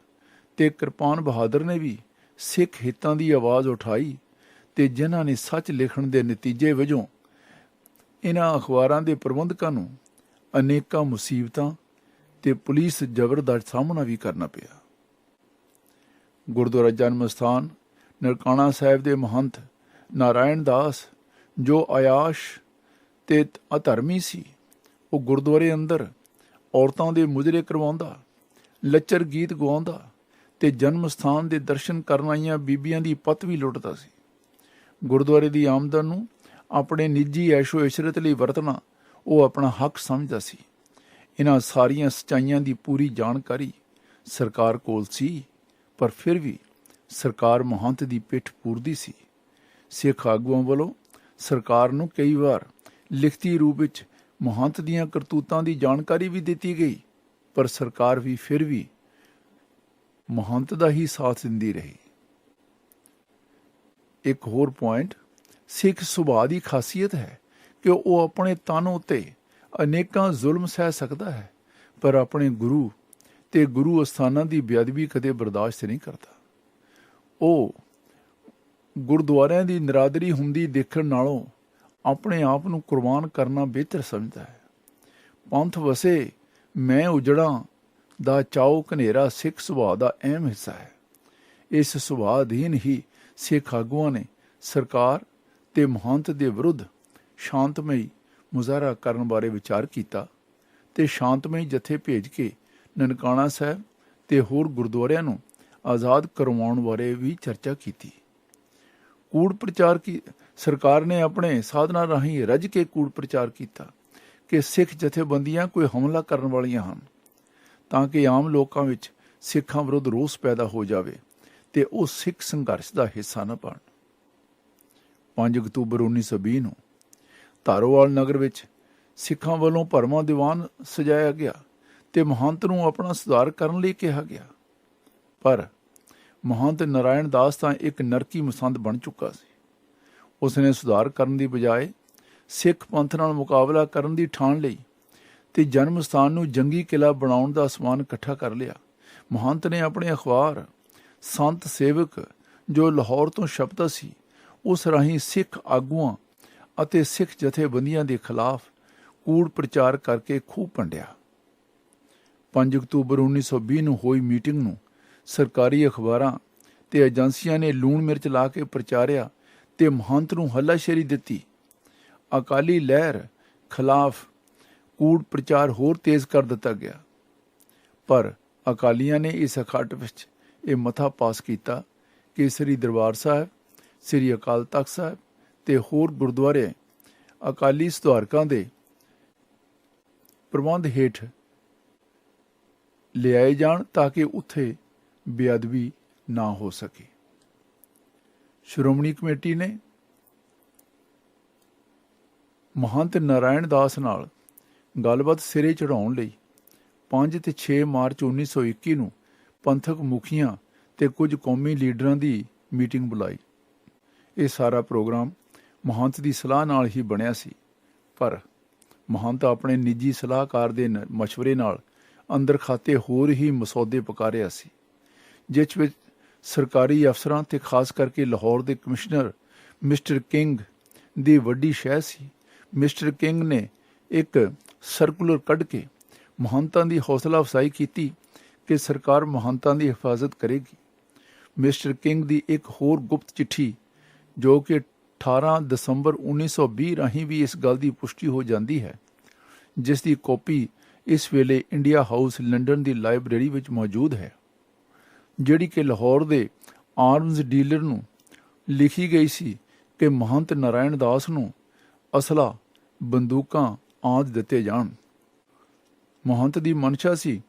ਤੇ ਕਿਰਪਾਨ ਬਹਾਦਰ ਨੇ ਵੀ ਸਿੱਖ ਹਿੱਤਾਂ ਦੀ ਆਵਾਜ਼ ਉਠਾਈ ਤੇ ਜਿਨ੍ਹਾਂ ਨੇ ਸੱਚ ਲਿਖਣ ਦੇ ਨਤੀਜੇ ਵਜੋਂ ਇਹਨਾਂ ਅਖਬਾਰਾਂ ਦੇ ਪ੍ਰਬੰਧਕਾਂ ਨੂੰ ਅਨੇਕਾਂ ਮੁਸੀਬਤਾਂ ਤੇ ਪੁਲਿਸ ਜ਼ਬਰ ਦਾ ਸਾਹਮਣਾ ਵੀ ਕਰਨਾ ਪਿਆ। ਗੁਰਦੁਆਰਾ ਜਨਮ ਸਥਾਨ ਨਨਕਾਣਾ ਸਾਹਿਬ ਦੇ ਮਹੰਤ ਨਾਰਾਇਣ ਦਾਸ ਜੋ ਆਯਾਸ਼ ਤੇ ਅਧਰਮੀ ਸੀ, ਉਹ ਗੁਰਦੁਆਰੇ ਅੰਦਰ ਔਰਤਾਂ ਦੇ ਮੁਜਰੇ ਕਰਵਾਉਂਦਾ, ਲੱਚਰ ਗੀਤ ਗਵਾਉਂਦਾ ਤੇ ਜਨਮ ਸਥਾਨ ਦੇ ਦਰਸ਼ਨ ਕਰਨ ਆਈਆਂ ਬੀਬੀਆਂ ਦੀ ਪੱਤ ਵੀ ਲੁੱਟਦਾ ਸੀ। ਗੁਰਦੁਆਰੇ ਦੀ ਆਮਦਨ ਨੂੰ ਆਪਣੇ ਨਿੱਜੀ ਐਸ਼ੋ ਇਸ਼ਰਤ ਲਈ ਵਰਤਣਾ ਉਹ ਆਪਣਾ ਹੱਕ ਸਮਝਦਾ ਸੀ। ਇਹਨਾਂ ਸਾਰੀਆਂ ਸੱਚਾਈਆਂ ਦੀ ਪੂਰੀ ਜਾਣਕਾਰੀ ਸਰਕਾਰ ਕੋਲ ਸੀ, ਪਰ ਫਿਰ ਵੀ ਸਰਕਾਰ ਮਹੰਤ ਦੀ ਪਿੱਠ ਪੂਰਦੀ ਸੀ। ਸਿੱਖ ਆਗੂਆਂ ਵੱਲੋਂ ਸਰਕਾਰ ਨੂੰ ਕਈ ਵਾਰ ਲਿਖਤੀ ਰੂਪ ਵਿੱਚ ਮਹੰਤ ਦੀਆਂ ਕਰਤੂਤਾਂ ਦੀ ਜਾਣਕਾਰੀ ਵੀ ਦਿੱਤੀ ਗਈ, ਪਰ ਸਰਕਾਰ ਵੀ ਫਿਰ ਵੀ ਮਹੰਤ ਦਾ ਹੀ ਸਾਥ ਦਿੰਦੀ ਰਹੀ। ਇੱਕ ਹੋਰ ਪੁਆਇੰਟ, ਸਿੱਖ ਸੁਭਾਅ ਦੀ ਖਾਸੀਅਤ ਹੈ ਕਿ ਉਹ ਆਪਣੇ ਤਨ ਉੱਤੇ ਅਨੇਕਾਂ ਜ਼ੁਲਮ ਸਹਿ ਸਕਦਾ ਹੈ, ਪਰ ਆਪਣੇ ਗੁਰੂ ਤੇ ਗੁਰੂ ਅਸਥਾਨਾਂ ਦੀ ਬੇਅਦਬੀ ਕਦੇ ਬਰਦਾਸ਼ਤ ਨਹੀਂ ਕਰਦਾ। ਉਹ ਗੁਰਦੁਆਰਿਆਂ ਦੀ ਨਿਰਾਦਰੀ ਹੁੰਦੀ ਦੇਖਣ ਨਾਲੋਂ ਆਪਣੇ ਆਪ ਨੂੰ ਕੁਰਬਾਨ ਕਰਨਾ ਬਿਹਤਰ ਸਮਝਦਾ ਹੈ। ਪੰਥ ਵਸੇ ਮੈਂ ਉਜੜਾਂ ਦਾ ਚਾਉ ਘਨੇਰਾ ਸਿੱਖ ਸੁਭਾਅ ਦਾ ਅਹਿਮ ਹਿੱਸਾ ਹੈ। ਇਸ ਸੁਭਾਅ ਅਧੀਨ ਹੀ ਸਿੱਖ ਆਗੂਆਂ ਨੇ ਸਰਕਾਰ ਤੇ ਮਹੰਤ ਦੇ ਵਿਰੁੱਧ ਸ਼ਾਂਤਮਈ ਮੁਜ਼ਾਹਰਾ ਕਰਨ ਬਾਰੇ ਵਿਚਾਰ ਕੀਤਾ ਤੇ ਸ਼ਾਂਤਮਈ ਜਥੇ ਭੇਜ ਕੇ ਨਨਕਾਣਾ ਸਾਹਿਬ ਤੇ ਹੋਰ ਗੁਰਦੁਆਰਿਆਂ ਨੂੰ ਆਜ਼ਾਦ ਕਰਵਾਉਣ ਬਾਰੇ ਵੀ ਚਰਚਾ ਕੀਤੀ। ਕੂੜ ਪ੍ਰਚਾਰ ਕੀ ਸਰਕਾਰ ਨੇ ਆਪਣੇ ਸਾਧਨਾਂ ਰਾਹੀਂ ਰੱਜ ਕੇ ਕੂੜ ਪ੍ਰਚਾਰ ਕੀਤਾ ਕਿ ਸਿੱਖ ਜਥੇਬੰਦੀਆਂ ਕੋਈ ਹਮਲਾ ਕਰਨ ਵਾਲੀਆਂ ਹਨ, ਤਾਂ ਕਿ ਆਮ ਲੋਕਾਂ ਵਿੱਚ ਸਿੱਖਾਂ ਵਿਰੁੱਧ ਰੋਸ ਪੈਦਾ ਹੋ ਜਾਵੇ ਤੇ ਉਹ ਸਿੱਖ ਸੰਘਰਸ਼ ਦਾ ਹਿੱਸਾ ਨਾ ਬਣ। 5 ਅਕਤੂਬਰ 1920 ਨੂੰ ਧਾਰੋਵਾਲ ਨਗਰ ਵਿੱਚ ਸਿੱਖਾਂ ਵੱਲੋਂ ਭਰਵਾਂ ਦੀਵਾਨ ਸਜਾਇਆ ਗਿਆ ਤੇ ਮਹੰਤ ਨੂੰ ਆਪਣਾ ਸੁਧਾਰ ਕਰਨ ਲਈ ਕਿਹਾ ਗਿਆ, ਪਰ ਮਹੰਤ ਨਾਰਾਇਣ ਦਾਸ ਤਾਂ ਇੱਕ ਨਰਕੀ ਮਸੰਦ ਬਣ ਚੁੱਕਾ ਸੀ। ਉਸਨੇ ਸੁਧਾਰ ਕਰਨ ਦੀ ਬਜਾਏ ਸਿੱਖ ਪੰਥ ਨਾਲ ਮੁਕਾਬਲਾ ਕਰਨ ਦੀ ਠਾਣ ਲਈ ਤੇ ਜਨਮ ਸਥਾਨ ਨੂੰ ਜੰਗੀ ਕਿਲਾ ਬਣਾਉਣ ਦਾ ਸਮਾਨ ਇਕੱਠਾ ਕਰ ਲਿਆ। ਮਹੰਤ ਨੇ ਆਪਣੇ ਅਖਬਾਰ ਸੰਤ ਸੇਵਕ ਜੋ ਲਾਹੌਰ ਤੋਂ ਛਪਦਾ ਸੀ, ਉਸ ਰਾਹੀਂ ਸਿੱਖ ਆਗੂਆਂ ਅਤੇ ਸਿੱਖ ਜਥੇਬੰਦੀਆਂ ਦੇ ਖਿਲਾਫ ਕੂੜ ਪ੍ਰਚਾਰ ਕਰਕੇ ਖੂਬ ਭੰਡਿਆ। 5 ਅਕਤੂਬਰ 1920 ਨੂੰ ਹੋਈ ਮੀਟਿੰਗ ਨੂੰ ਸਰਕਾਰੀ ਅਖਬਾਰਾਂ ਤੇ ਏਜੰਸੀਆਂ ਨੇ ਲੂਣ ਮਿਰਚ ਲਾ ਕੇ ਪ੍ਰਚਾਰਿਆ ਤੇ ਮਹੰਤ ਨੂੰ ਹੱਲਾਸ਼ੇਰੀ ਦਿੱਤੀ। ਅਕਾਲੀ ਲਹਿਰ ਖਿਲਾਫ ਕੂੜ ਪ੍ਰਚਾਰ ਹੋਰ ਤੇਜ਼ ਕਰ ਦਿੱਤਾ ਗਿਆ, ਪਰ ਅਕਾਲੀਆਂ ਨੇ ਇਸ ਇਕੱਠ ਵਿੱਚ ਇਹ ਮਤਾ ਪਾਸ ਕੀਤਾ ਕਿ ਸ੍ਰੀ ਦਰਬਾਰ ਸਾਹਿਬ, ਸ੍ਰੀ ਅਕਾਲ ਤਖਤ ਸਾਹਿਬ ਤੇ ਹੋਰ ਗੁਰਦੁਆਰੇ ਅਕਾਲੀ ਸੁਧਾਰਕਾਂ ਦੇ ਪ੍ਰਬੰਧ ਹੇਠ ਲਿਆਏ ਜਾਣ ਤਾਂ ਕਿ ਉੱਥੇ ਬੇਅਦਬੀ ਨਾ ਹੋ ਸਕੇ। ਸ਼੍ਰੋਮਣੀ ਕਮੇਟੀ ਨੇ ਮਹੰਤ ਨਾਰਾਇਣ ਦਾਸ ਨਾਲ ਗੱਲਬਾਤ ਸਿਰੇ ਚੜਾਉਣ ਲਈ 5 ਤੇ 6 ਮਾਰਚ 1921 ਨੂੰ ਪੰਥਕ ਮੁਖੀਆਂ ਤੇ ਕੁਝ ਕੌਮੀ ਲੀਡਰਾਂ ਦੀ ਮੀਟਿੰਗ ਬੁਲਾਈ। ਇਹ ਸਾਰਾ ਪ੍ਰੋਗਰਾਮ ਮਹੰਤ ਦੀ ਸਲਾਹ ਨਾਲ ਹੀ ਬਣਿਆ ਸੀ, ਪਰ ਮਹੰਤ ਆਪਣੇ ਨਿੱਜੀ ਸਲਾਹਕਾਰ ਦੇ ਮਸ਼ਵਰੇ ਨਾਲ ਅੰਦਰ ਖਾਤੇ ਹੋਰ ਹੀ ਮਸੌਦੇ ਪਕਾ ਰਿਹਾ ਸੀ, ਜਿਸ ਵਿੱਚ ਸਰਕਾਰੀ ਅਫਸਰਾਂ ਤੇ ਖਾਸ ਕਰਕੇ ਲਾਹੌਰ ਦੇ ਕਮਿਸ਼ਨਰ ਮਿਸਟਰ ਕਿੰਗ ਦੀ ਵੱਡੀ ਸ਼ਹਿ ਸੀ। ਮਿਸਟਰ ਕਿੰਗ ਨੇ ਇੱਕ ਸਰਕੂਲਰ ਕੱਢ ਕੇ ਮਹੰਤਾਂ ਦੀ ਹੌਸਲਾ ਅਫਜ਼ਾਈ ਕੀਤੀ ਕਿ ਸਰਕਾਰ ਮਹੰਤਾਂ ਦੀ ਹਿਫਾਜ਼ਤ ਕਰੇਗੀ। ਮਿਸਟਰ ਕਿੰਗ ਦੀ ਇੱਕ ਹੋਰ ਗੁਪਤ ਚਿੱਠੀ, ਜੋ ਕਿ 18 ਦਸੰਬਰ 1920 ਰਾਹੀਂ ਵੀ ਇਸ ਗੱਲ ਦੀ ਪੁਸ਼ਟੀ ਹੋ ਜਾਂਦੀ ਹੈ, ਜਿਸ ਦੀ ਕਾਪੀ ਇਸ ਵੇਲੇ ਇੰਡੀਆ ਹਾਊਸ ਲੰਡਨ ਦੀ ਲਾਇਬ੍ਰੇਰੀ ਵਿੱਚ ਮੌਜੂਦ ਹੈ, ਜਿਹੜੀ ਕਿ ਲਾਹੌਰ ਦੇ ਆਰਮਜ਼ ਡੀਲਰ ਨੂੰ ਲਿਖੀ ਗਈ ਸੀ ਕਿ ਮਹੰਤ ਨਾਰਾਇਣ ਦਾਸ ਨੂੰ ਅਸਲਾ, ਬੰਦੂਕਾਂ ਆਦਿ ਦਿੱਤੇ ਜਾਣ। ਮਹੰਤ ਦੀ ਮਨਸ਼ਾ ਸੀ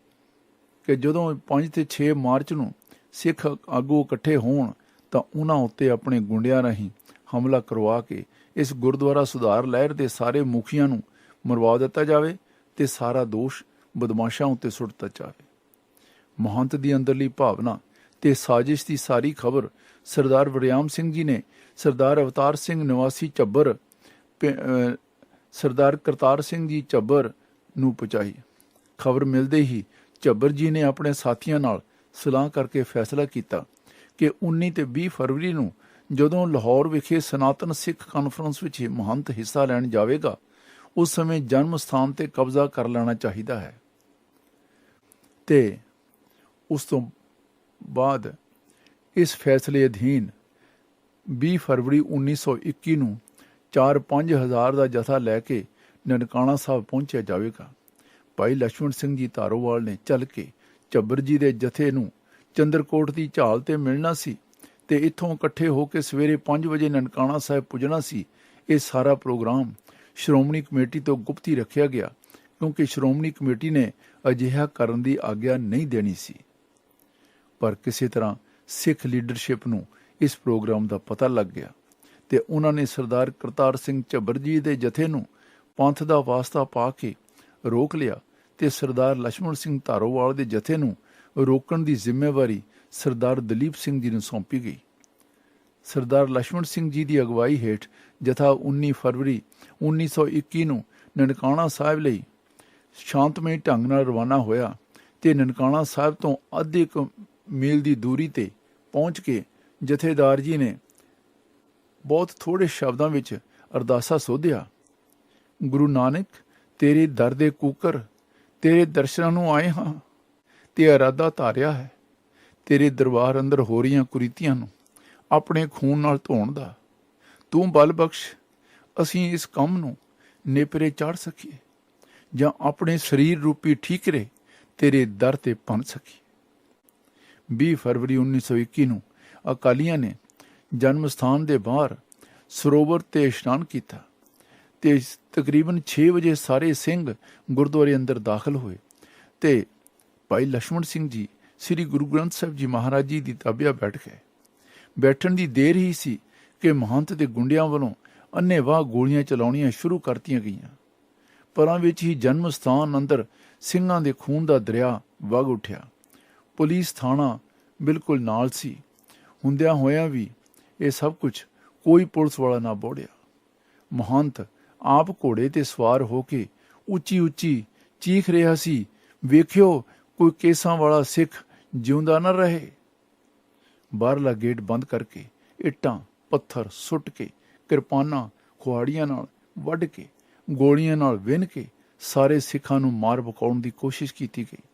ਕਿ ਜਦੋਂ 5 ਤੇ 6 ਮਾਰਚ ਨੂੰ ਸਿੱਖ ਆਗੂ ਇਕੱਠੇ ਹੋਣ ਤਾਂ ਉਹਨਾਂ ਉੱਤੇ ਆਪਣੇ ਗੁੰਡਿਆਂ ਰਾਹੀਂ ਹਮਲਾ ਕਰਵਾ ਕੇ ਇਸ ਗੁਰਦੁਆਰਾ ਸੁਧਾਰ ਲਹਿਰ ਦੇ ਸਾਰੇ ਮੁਖੀਆਂ ਨੂੰ ਮਰਵਾ ਦਿੱਤਾ ਜਾਵੇ ਤੇ ਸਾਰਾ ਦੋਸ਼ ਬਦਮਾਸ਼ਾਂ ਉੱਤੇ ਸੁੱਟ ਦਿੱਤਾ ਜਾਵੇ। ਮਹੰਤ ਦੀ ਅੰਦਰਲੀ ਭਾਵਨਾ ਤੇ ਸਾਜ਼ਿਸ਼ ਦੀ ਸਾਰੀ ਖਬਰ ਸਰਦਾਰ ਵਰਿਆਮ ਸਿੰਘ ਜੀ ਨੇ ਸਰਦਾਰ ਅਵਤਾਰ ਸਿੰਘ ਨਿਵਾਸੀ ਝੱਬਰ, ਸਰਦਾਰ ਕਰਤਾਰ ਸਿੰਘ ਜੀ ਝੱਬਰ ਨੂੰ ਪਹੁੰਚਾਈ। ਖਬਰ ਮਿਲਦੇ ਹੀ ਝੱਬਰ ਜੀ ਨੇ ਆਪਣੇ ਸਾਥੀਆਂ ਨਾਲ ਸਲਾਹ ਕਰਕੇ ਫੈਸਲਾ ਕੀਤਾ ਕਿ 19 ਤੇ 20 ਫਰਵਰੀ ਨੂੰ ਜਦੋਂ ਲਾਹੌਰ ਵਿਖੇ ਸਨਾਤਨ ਸਿੱਖ ਕਾਨਫਰੰਸ ਵਿੱਚ ਮਹੰਤ ਹਿੱਸਾ ਲੈਣ ਜਾਵੇਗਾ, ਉਸ ਸਮੇਂ ਜਨਮ ਸਥਾਨ ਤੇ ਕਬਜ਼ਾ ਕਰ ਲੈਣਾ ਚਾਹੀਦਾ ਹੈ। ਤੇ ਉਸ ਤੋਂ ਬਾਅਦ ਇਸ ਫੈਸਲੇ ਅਧੀਨ 20 ਫਰਵਰੀ 1921 ਨੂੰ 4-5 ਹਜ਼ਾਰ ਦਾ ਜਥਾ ਲੈ ਕੇ ਨਨਕਾਣਾ ਸਾਹਿਬ ਪਹੁੰਚਿਆ ਜਾਵੇਗਾ। ਭਾਈ ਲਛਮਣ ਸਿੰਘ ਜੀ ਧਾਰੋਵਾਲ ਨੇ ਚੱਲ ਕੇ ਝੱਬਰ ਜੀ ਦੇ ਜਥੇ ਨੂੰ ਚੰਦਰਕੋਟ ਦੀ ਝਾਲ ਤੇ ਮਿਲਣਾ ਸੀ ਤੇ ਇੱਥੋਂ ਇਕੱਠੇ ਹੋ ਕੇ ਸਵੇਰੇ 5 ਵਜੇ ਨਨਕਾਣਾ ਸਾਹਿਬ ਪੁੱਜਣਾ ਸੀ। ਇਹ ਸਾਰਾ ਪ੍ਰੋਗਰਾਮ ਸ਼੍ਰੋਮਣੀ ਕਮੇਟੀ ਤੋਂ ਗੁਪਤ ਹੀ ਰੱਖਿਆ ਗਿਆ, ਕਿਉਂਕਿ ਸ਼੍ਰੋਮਣੀ ਕਮੇਟੀ ਨੇ ਅਜਿਹਾ ਕਰਨ ਦੀ ਆਗਿਆ ਨਹੀਂ ਦੇਣੀ ਸੀ। ਪਰ ਕਿਸੇ ਤਰ੍ਹਾਂ ਸਿੱਖ ਲੀਡਰਸ਼ਿਪ ਨੂੰ ਇਸ ਪ੍ਰੋਗਰਾਮ ਦਾ ਪਤਾ ਲੱਗ ਗਿਆ ਤੇ ਉਹਨਾਂ ਨੇ ਸਰਦਾਰ ਕਰਤਾਰ ਸਿੰਘ ਝੱਬਰ ਜੀ ਦੇ ਜਥੇ ਨੂੰ ਪੰਥ ਦਾ ਵਾਸਤਾ ਪਾ ਕੇ ਰੋਕ ਲਿਆ ਤੇ ਸਰਦਾਰ ਲਛਮਣ ਸਿੰਘ ਧਾਰੋਵਾਲ ਦੇ ਜਥੇ ਨੂੰ ਰੋਕਣ ਦੀ ਜ਼ਿੰਮੇਵਾਰੀ ਸਰਦਾਰ ਦਲੀਪ ਸਿੰਘ ਜੀ ਨੂੰ ਸੌਂਪੀ ਗਈ। ਸਰਦਾਰ ਲਛਮਣ ਸਿੰਘ ਜੀ ਦੀ ਅਗਵਾਈ ਹੇਠ ਜਥਾ 19 ਫਰਵਰੀ 1921 ਨੂੰ ਨਨਕਾਣਾ ਸਾਹਿਬ ਲਈ ਸ਼ਾਂਤਮਈ ਢੰਗ ਨਾਲ ਰਵਾਨਾ ਹੋਇਆ ਤੇ ਨਨਕਾਣਾ ਸਾਹਿਬ ਤੋਂ ਅੱਧੇ ਕੁ ਮੀਲ ਦੀ ਦੂਰੀ ਤੇ ਪਹੁੰਚ ਕੇ ਜਥੇਦਾਰ ਜੀ ਨੇ ਬਹੁਤ ਥੋੜੇ ਸ਼ਬਦਾਂ ਵਿੱਚ ਅਰਦਾਸਾ ਸੋਧਿਆ। ਗੁਰੂ ਨਾਨਕ, ਤੇਰੇ ਦਰ ਦੇ ਕੂਕਰ ਤੇਰੇ ਦਰਸ਼ਨਾਂ ਨੂੰ ਆਏ ਹਾਂ ਤੇ ਇਰਾਦਾ ਧਾਰਿਆ ਹੈ ਤੇਰੇ ਦਰਬਾਰ ਅੰਦਰ ਹੋ ਰਹੀਆਂ ਕੁਰੀਤੀਆਂ ਨੂੰ ਆਪਣੇ ਖੂਨ ਨਾਲ ਧੋਣ ਦਾ। ਤੂੰ ਬਲ ਬਖਸ਼, ਅਸੀਂ ਇਸ ਕੰਮ ਨੂੰ ਨੇਪਰੇ ਚਾੜ ਸਕੀਏ ਜਾਂ ਆਪਣੇ ਸਰੀਰ ਰੂਪੀ ਠੀਕਰੇ ਤੇਰੇ ਦਰ ਤੇ ਪੰਨ ਸਕੀਏ। 20 ਫਰਵਰੀ 1921 ਨੂੰ ਅਕਾਲੀਆਂ ਨੇ ਜਨਮ ਸਥਾਨ ਦੇ ਬਾਹਰ ਸਰੋਵਰ ਤੇ ਇਸ਼ਨਾਨ ਕੀਤਾ ਤੇ ਤਕਰੀਬਨ 6 ਵਜੇ ਸਾਰੇ ਸਿੰਘ ਗੁਰਦੁਆਰੇ ਅੰਦਰ ਦਾਖਲ ਹੋਏ ਤੇ ਭਾਈ ਲਛਮਣ ਸਿੰਘ ਜੀ ਸ੍ਰੀ ਗੁਰੂ ਗ੍ਰੰਥ ਸਾਹਿਬ ਜੀ ਮਹਾਰਾਜ ਜੀ ਦੀ ਤਾਬਿਆ ਬੈਠ ਗਏ। ਬੈਠਣ ਦੀ ਦੇਰ ਹੀ ਸੀ ਕਿ ਮਹੰਤ ਦੇ ਗੁੰਡਿਆਂ ਵੱਲੋਂ ਅੰਨ੍ਹੇਵਾਹ ਗੋਲੀਆਂ ਚਲਾਉਣੀਆਂ ਸ਼ੁਰੂ ਕਰਤੀਆਂ ਗਈਆਂ। ਪਰਾਂ ਵਿੱਚ ਹੀ ਜਨਮ ਸਥਾਨ ਅੰਦਰ ਸਿੰਘਾਂ ਦੇ ਖੂਨ ਦਾ ਦਰਿਆ ਵਗ ਉੱਠਿਆ। ਪੁਲਿਸ ਥਾਣਾ ਬਿਲਕੁਲ ਨਾਲ ਸੀ। ਹੁੰਦਿਆਂ ਹੋਇਆਂ ਵੀ ਇਹ ਸਭ ਕੁਝ कोई पुलिस वाला ना बोड़िया। महंत आप घोड़े ते सवार हो के उच्ची उच्ची चीख रहा सी, वेख्यो कोई केसां वाला सिख जिउंदा न रहे। बाहरला गेट बंद करके इट्टां पत्थर सुट के किरपानां खुआड़ियां नाल वढ के गोलियां नाल विन के सारे सिखां नूं मार पकाउण दी कोशिश कीती गई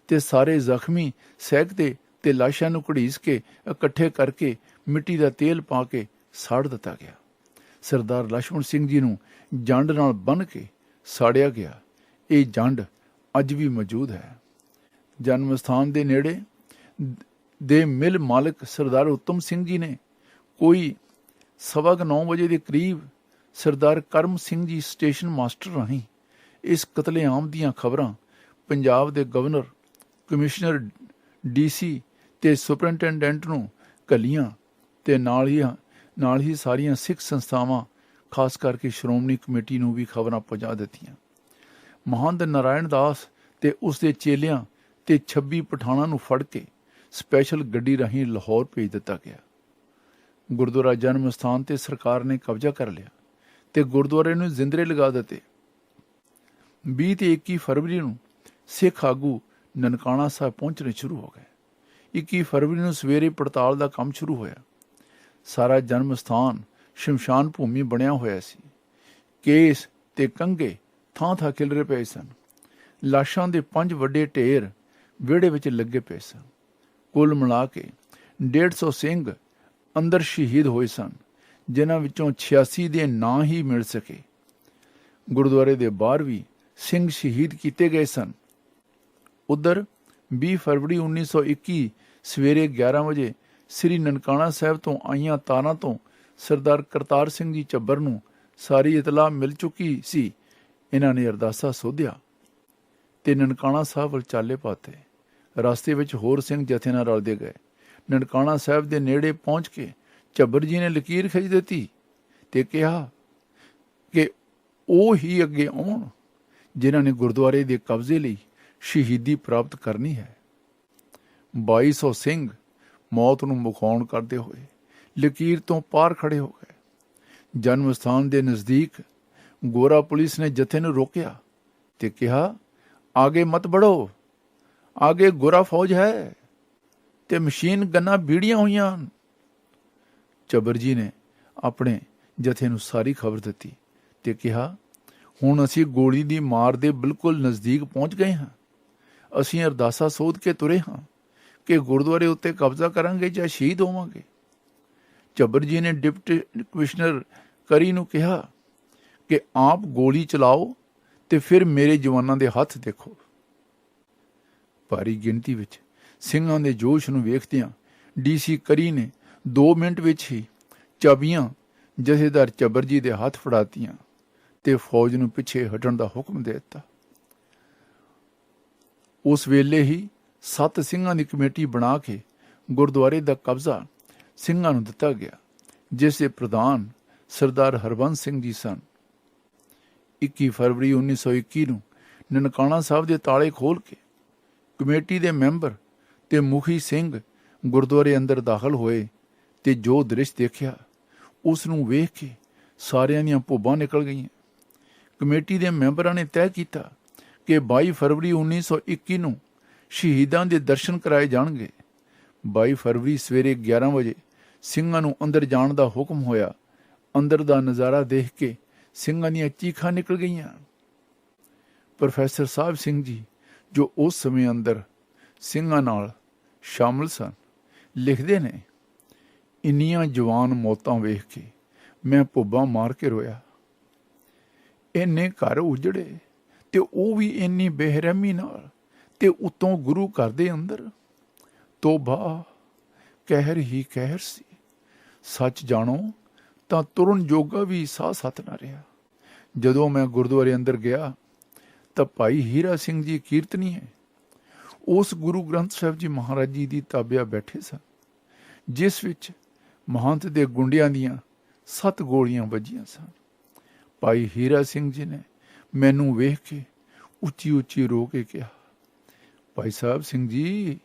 ते सारे जख्मी सैकते ते लाशां नूं घड़ीस के इकट्ठे करके मिट्टी दा तेल पा के साड़ दिता गया। सरदार लक्ष्मण सिंह जी नूं जंड नाल बन के साड़िया गया। ये जंड अज भी मौजूद है। जन्म स्थान दे नेड़े दे मिल मालिक सरदार उत्तम सिंह जी ने कोई 9:15 बजे के करीब सरदार करम सिंह जी स्टेशन मास्टर राही इस कतलेआम दीआं खबरां पंजाब दे गवर्नर, कमिश्नर, DC ते सुपरिंटेंडेंट नूं घल्लियां ते नाल ही सारियां सिख संस्थावां खास करके श्रोमणी कमेटी नूं भी खबरां पहुंचा दित्तियां। महंत नारायण दास ते उसदे चेलियां ते 26 पठाणां नूं फड़ के स्पैशल गड्डी राहीं लाहौर भेज दिता गया। गुरुद्वारा जन्म स्थान ते सरकार ने कब्जा कर लिया ते गुरुद्वारे नूं जिंदरे लगा दिते। 20 ते 21 फरवरी नूं सिख आगू ननकाना साहब पहुंचने शुरू हो गए। 21 फरवरी नूं सवेरे पड़ताल का काम शुरू होया। सारा जन्म स्थान शमशान भूमि बनया होया सी। केस ते कंघे थां थां खिलरे पे सन। लाशां दे 5 वड्डे ढेर विहड़े विच लगे पे सन। कुल मिला के 150 सिंह अंदर शहीद होए सन, जिन्हां विचों 86 दे नां ही मिल सके। गुरुद्वारे दे बाहर भी सिंह शहीद किए गए सन। उधर 20 फरवरी 1921 सवेरे 11 बजे श्री ननकाना साहब तो आईयां तारां तो सरदार करतार सिंह जी झब्बर नूं सारी इतला मिल चुकी सी। इन्हां ने अरदासा सोधिया ते ननकाना साहब वल चाले पाते। रास्ते विच होर सिंह जथे नाल रलदे गए। ननकाना साहब दे नेड़े पहुंच के झब्बर जी ने लकीर खिच दित्ती ते कहा कि ਉਹ ही अगे आउण जिन्हां ने गुरुद्वारे दे कब्जे लई शहीदी प्राप्त करनी है। 2200 सिंह मौत नूं मुखाउण करदे होए लकीर तो पार खड़े हो गए। जन्म स्थान दे नज़दीक गोरा पुलिस ने जथे नूं रोकिया ते कहा, आगे मत बढ़ो, आगे गोरा फौज है ते मशीन गन्ना बीड़ियां होईयां। झब्बर जी ने अपने जथे नूं सारी खबर दित्ती ते कहा, हुण असीं गोली दी मार दे बिल्कुल नज़दीक पहुंच गए हां। असीं अरदासा सोध के तुरे हां कि गुरुद्वारे उत्ते कब्जा करांगे जां शहीद होवांगे। झब्बर जी ने डिप्टी कमिश्नर करी नूं कहा कि आप गोली चलाओ ते फिर मेरे जवानां दे हत्थ देखो। भारी गिनती विच ਸਿੰਘਾਂ ਦੇ जोश ਨੂੰ ਵੇਖਦਿਆਂ DC ਕਰੀ ਨੇ 2 ਮਿੰਟ ਵਿੱਚ ਹੀ ਚਾਬੀਆਂ ਜਥੇਦਾਰ ਝੱਬਰ ਜੀ ਦੇ ਹੱਥ ਫੜਾਤੀਆਂ ਤੇ ਫੌਜ ਨੂੰ ਪਿੱਛੇ ਹਟਣ ਦਾ ਹੁਕਮ ਦੇ ਦਿੱਤਾ। ਉਸ ਵੇਲੇ ਹੀ 7 ਸਿੰਘਾਂ ਦੀ ਕਮੇਟੀ ਬਣਾ ਕੇ ਗੁਰਦੁਆਰੇ ਦਾ ਕਬਜ਼ਾ ਸਿੰਘਾਂ ਨੂੰ ਦਿੱਤਾ ਗਿਆ, ਜਿਸ ਦੇ ਪ੍ਰਧਾਨ ਸਰਦਾਰ ਹਰਬੰਸ ਸਿੰਘ ਜੀ ਸਨ। 21 ਫਰਵਰੀ 1921 ਨੂੰ ਨਨਕਾਣਾ ਸਾਹਿਬ ਦੇ ਤਾਲੇ ਖੋਲ ਕੇ ਕਮੇਟੀ ਦੇ ਮੈਂਬਰ ਤੇ ਮੁਖੀ ਸਿੰਘ ਗੁਰਦੁਆਰੇ ਅੰਦਰ ਦਾਖਲ ਹੋਏ ਤੇ ਜੋ ਦ੍ਰਿਸ਼ ਦੇਖਿਆ ਉਸ ਨੂੰ ਵੇਖ ਕੇ ਸਾਰਿਆਂ ਦੀਆਂ ਭੁੱਬਾਂ ਨਿਕਲ ਗਈਆਂ। ਕਮੇਟੀ ਦੇ ਮੈਂਬਰਾਂ ਨੇ ਤੈਅ ਕੀਤਾ ਕਿ 22 ਫਰਵਰੀ 1921 ਨੂੰ ਸ਼ਹੀਦਾਂ ਦੇ ਦਰਸ਼ਨ ਕਰਾਏ ਜਾਣਗੇ। 22 ਫਰਵਰੀ ਸਵੇਰੇ 11 ਵਜੇ ਸਿੰਘਾਂ ਨੂੰ ਅੰਦਰ ਜਾਣ ਦਾ ਹੁਕਮ ਹੋਇਆ। ਅੰਦਰ ਦਾ ਨਜ਼ਾਰਾ ਦੇਖ ਕੇ ਸਿੰਘਾਂ ਦੀਆਂ ਚੀਖਾਂ ਨਿਕਲ ਗਈਆਂ। ਪ੍ਰੋਫੈਸਰ ਸਾਹਿਬ ਸਿੰਘ ਜੀ, ਜੋ ਉਸ ਸਮੇਂ ਅੰਦਰ ਸਿੰਘਾਂ ਨਾਲ ਸ਼ਾਮਲ ਸਨ, ਲਿਖਦੇ ਨੇ, ਇੰਨੀਆਂ ਜਵਾਨ ਮੌਤਾਂ ਵੇਖ ਕੇ ਮੈਂ ਭੁੱਬਾਂ ਮਾਰ ਕੇ ਰੋਇਆ। ਇੰਨੇ ਘਰ ਉਜੜੇ ਤੇ ਉਹ ਵੀ ਇੰਨੀ ਬੇਰਹਿਮੀ ਨਾਲ, ਤੇ ਉੱਤੋਂ ਗੁਰੂ ਘਰ ਦੇ ਅੰਦਰ ਤੋਬਾ, ਕਹਿਰ ਹੀ ਕਹਿਰ ਸੀ। ਸੱਚ ਜਾਣੋ ਤਾਂ ਤੁਰਨ ਜੋਗਾ ਵੀ ਸਾਹ ਸੱਤ ਨਾ ਰਿਹਾ। ਜਦੋਂ ਮੈਂ ਗੁਰਦੁਆਰੇ ਅੰਦਰ ਗਿਆ ਤਾਂ ਭਾਈ ਹੀਰਾ ਸਿੰਘ ਜੀ ਕੀਰਤਨੀਏ ਉਸ ਗੁਰੂ ਗ੍ਰੰਥ ਸਾਹਿਬ ਜੀ ਮਹਾਰਾਜ ਜੀ ਦੀ ਤਾਬਿਆ ਬੈਠੇ ਸਨ, ਜਿਸ ਵਿੱਚ ਮਹੰਤ ਦੇ ਗੁੰਡਿਆਂ ਦੀਆਂ 7 ਗੋਲੀਆਂ ਵੱਜੀਆਂ ਸਨ। ਭਾਈ ਹੀਰਾ ਸਿੰਘ ਜੀ ਨੇ ਮੈਨੂੰ ਵੇਖ ਕੇ ਉੱਚੀ ਉੱਚੀ ਰੋ ਕੇ ਕਿਹਾ, ਭਾਈ ਸਾਹਿਬ ਸਿੰਘ ਜੀ,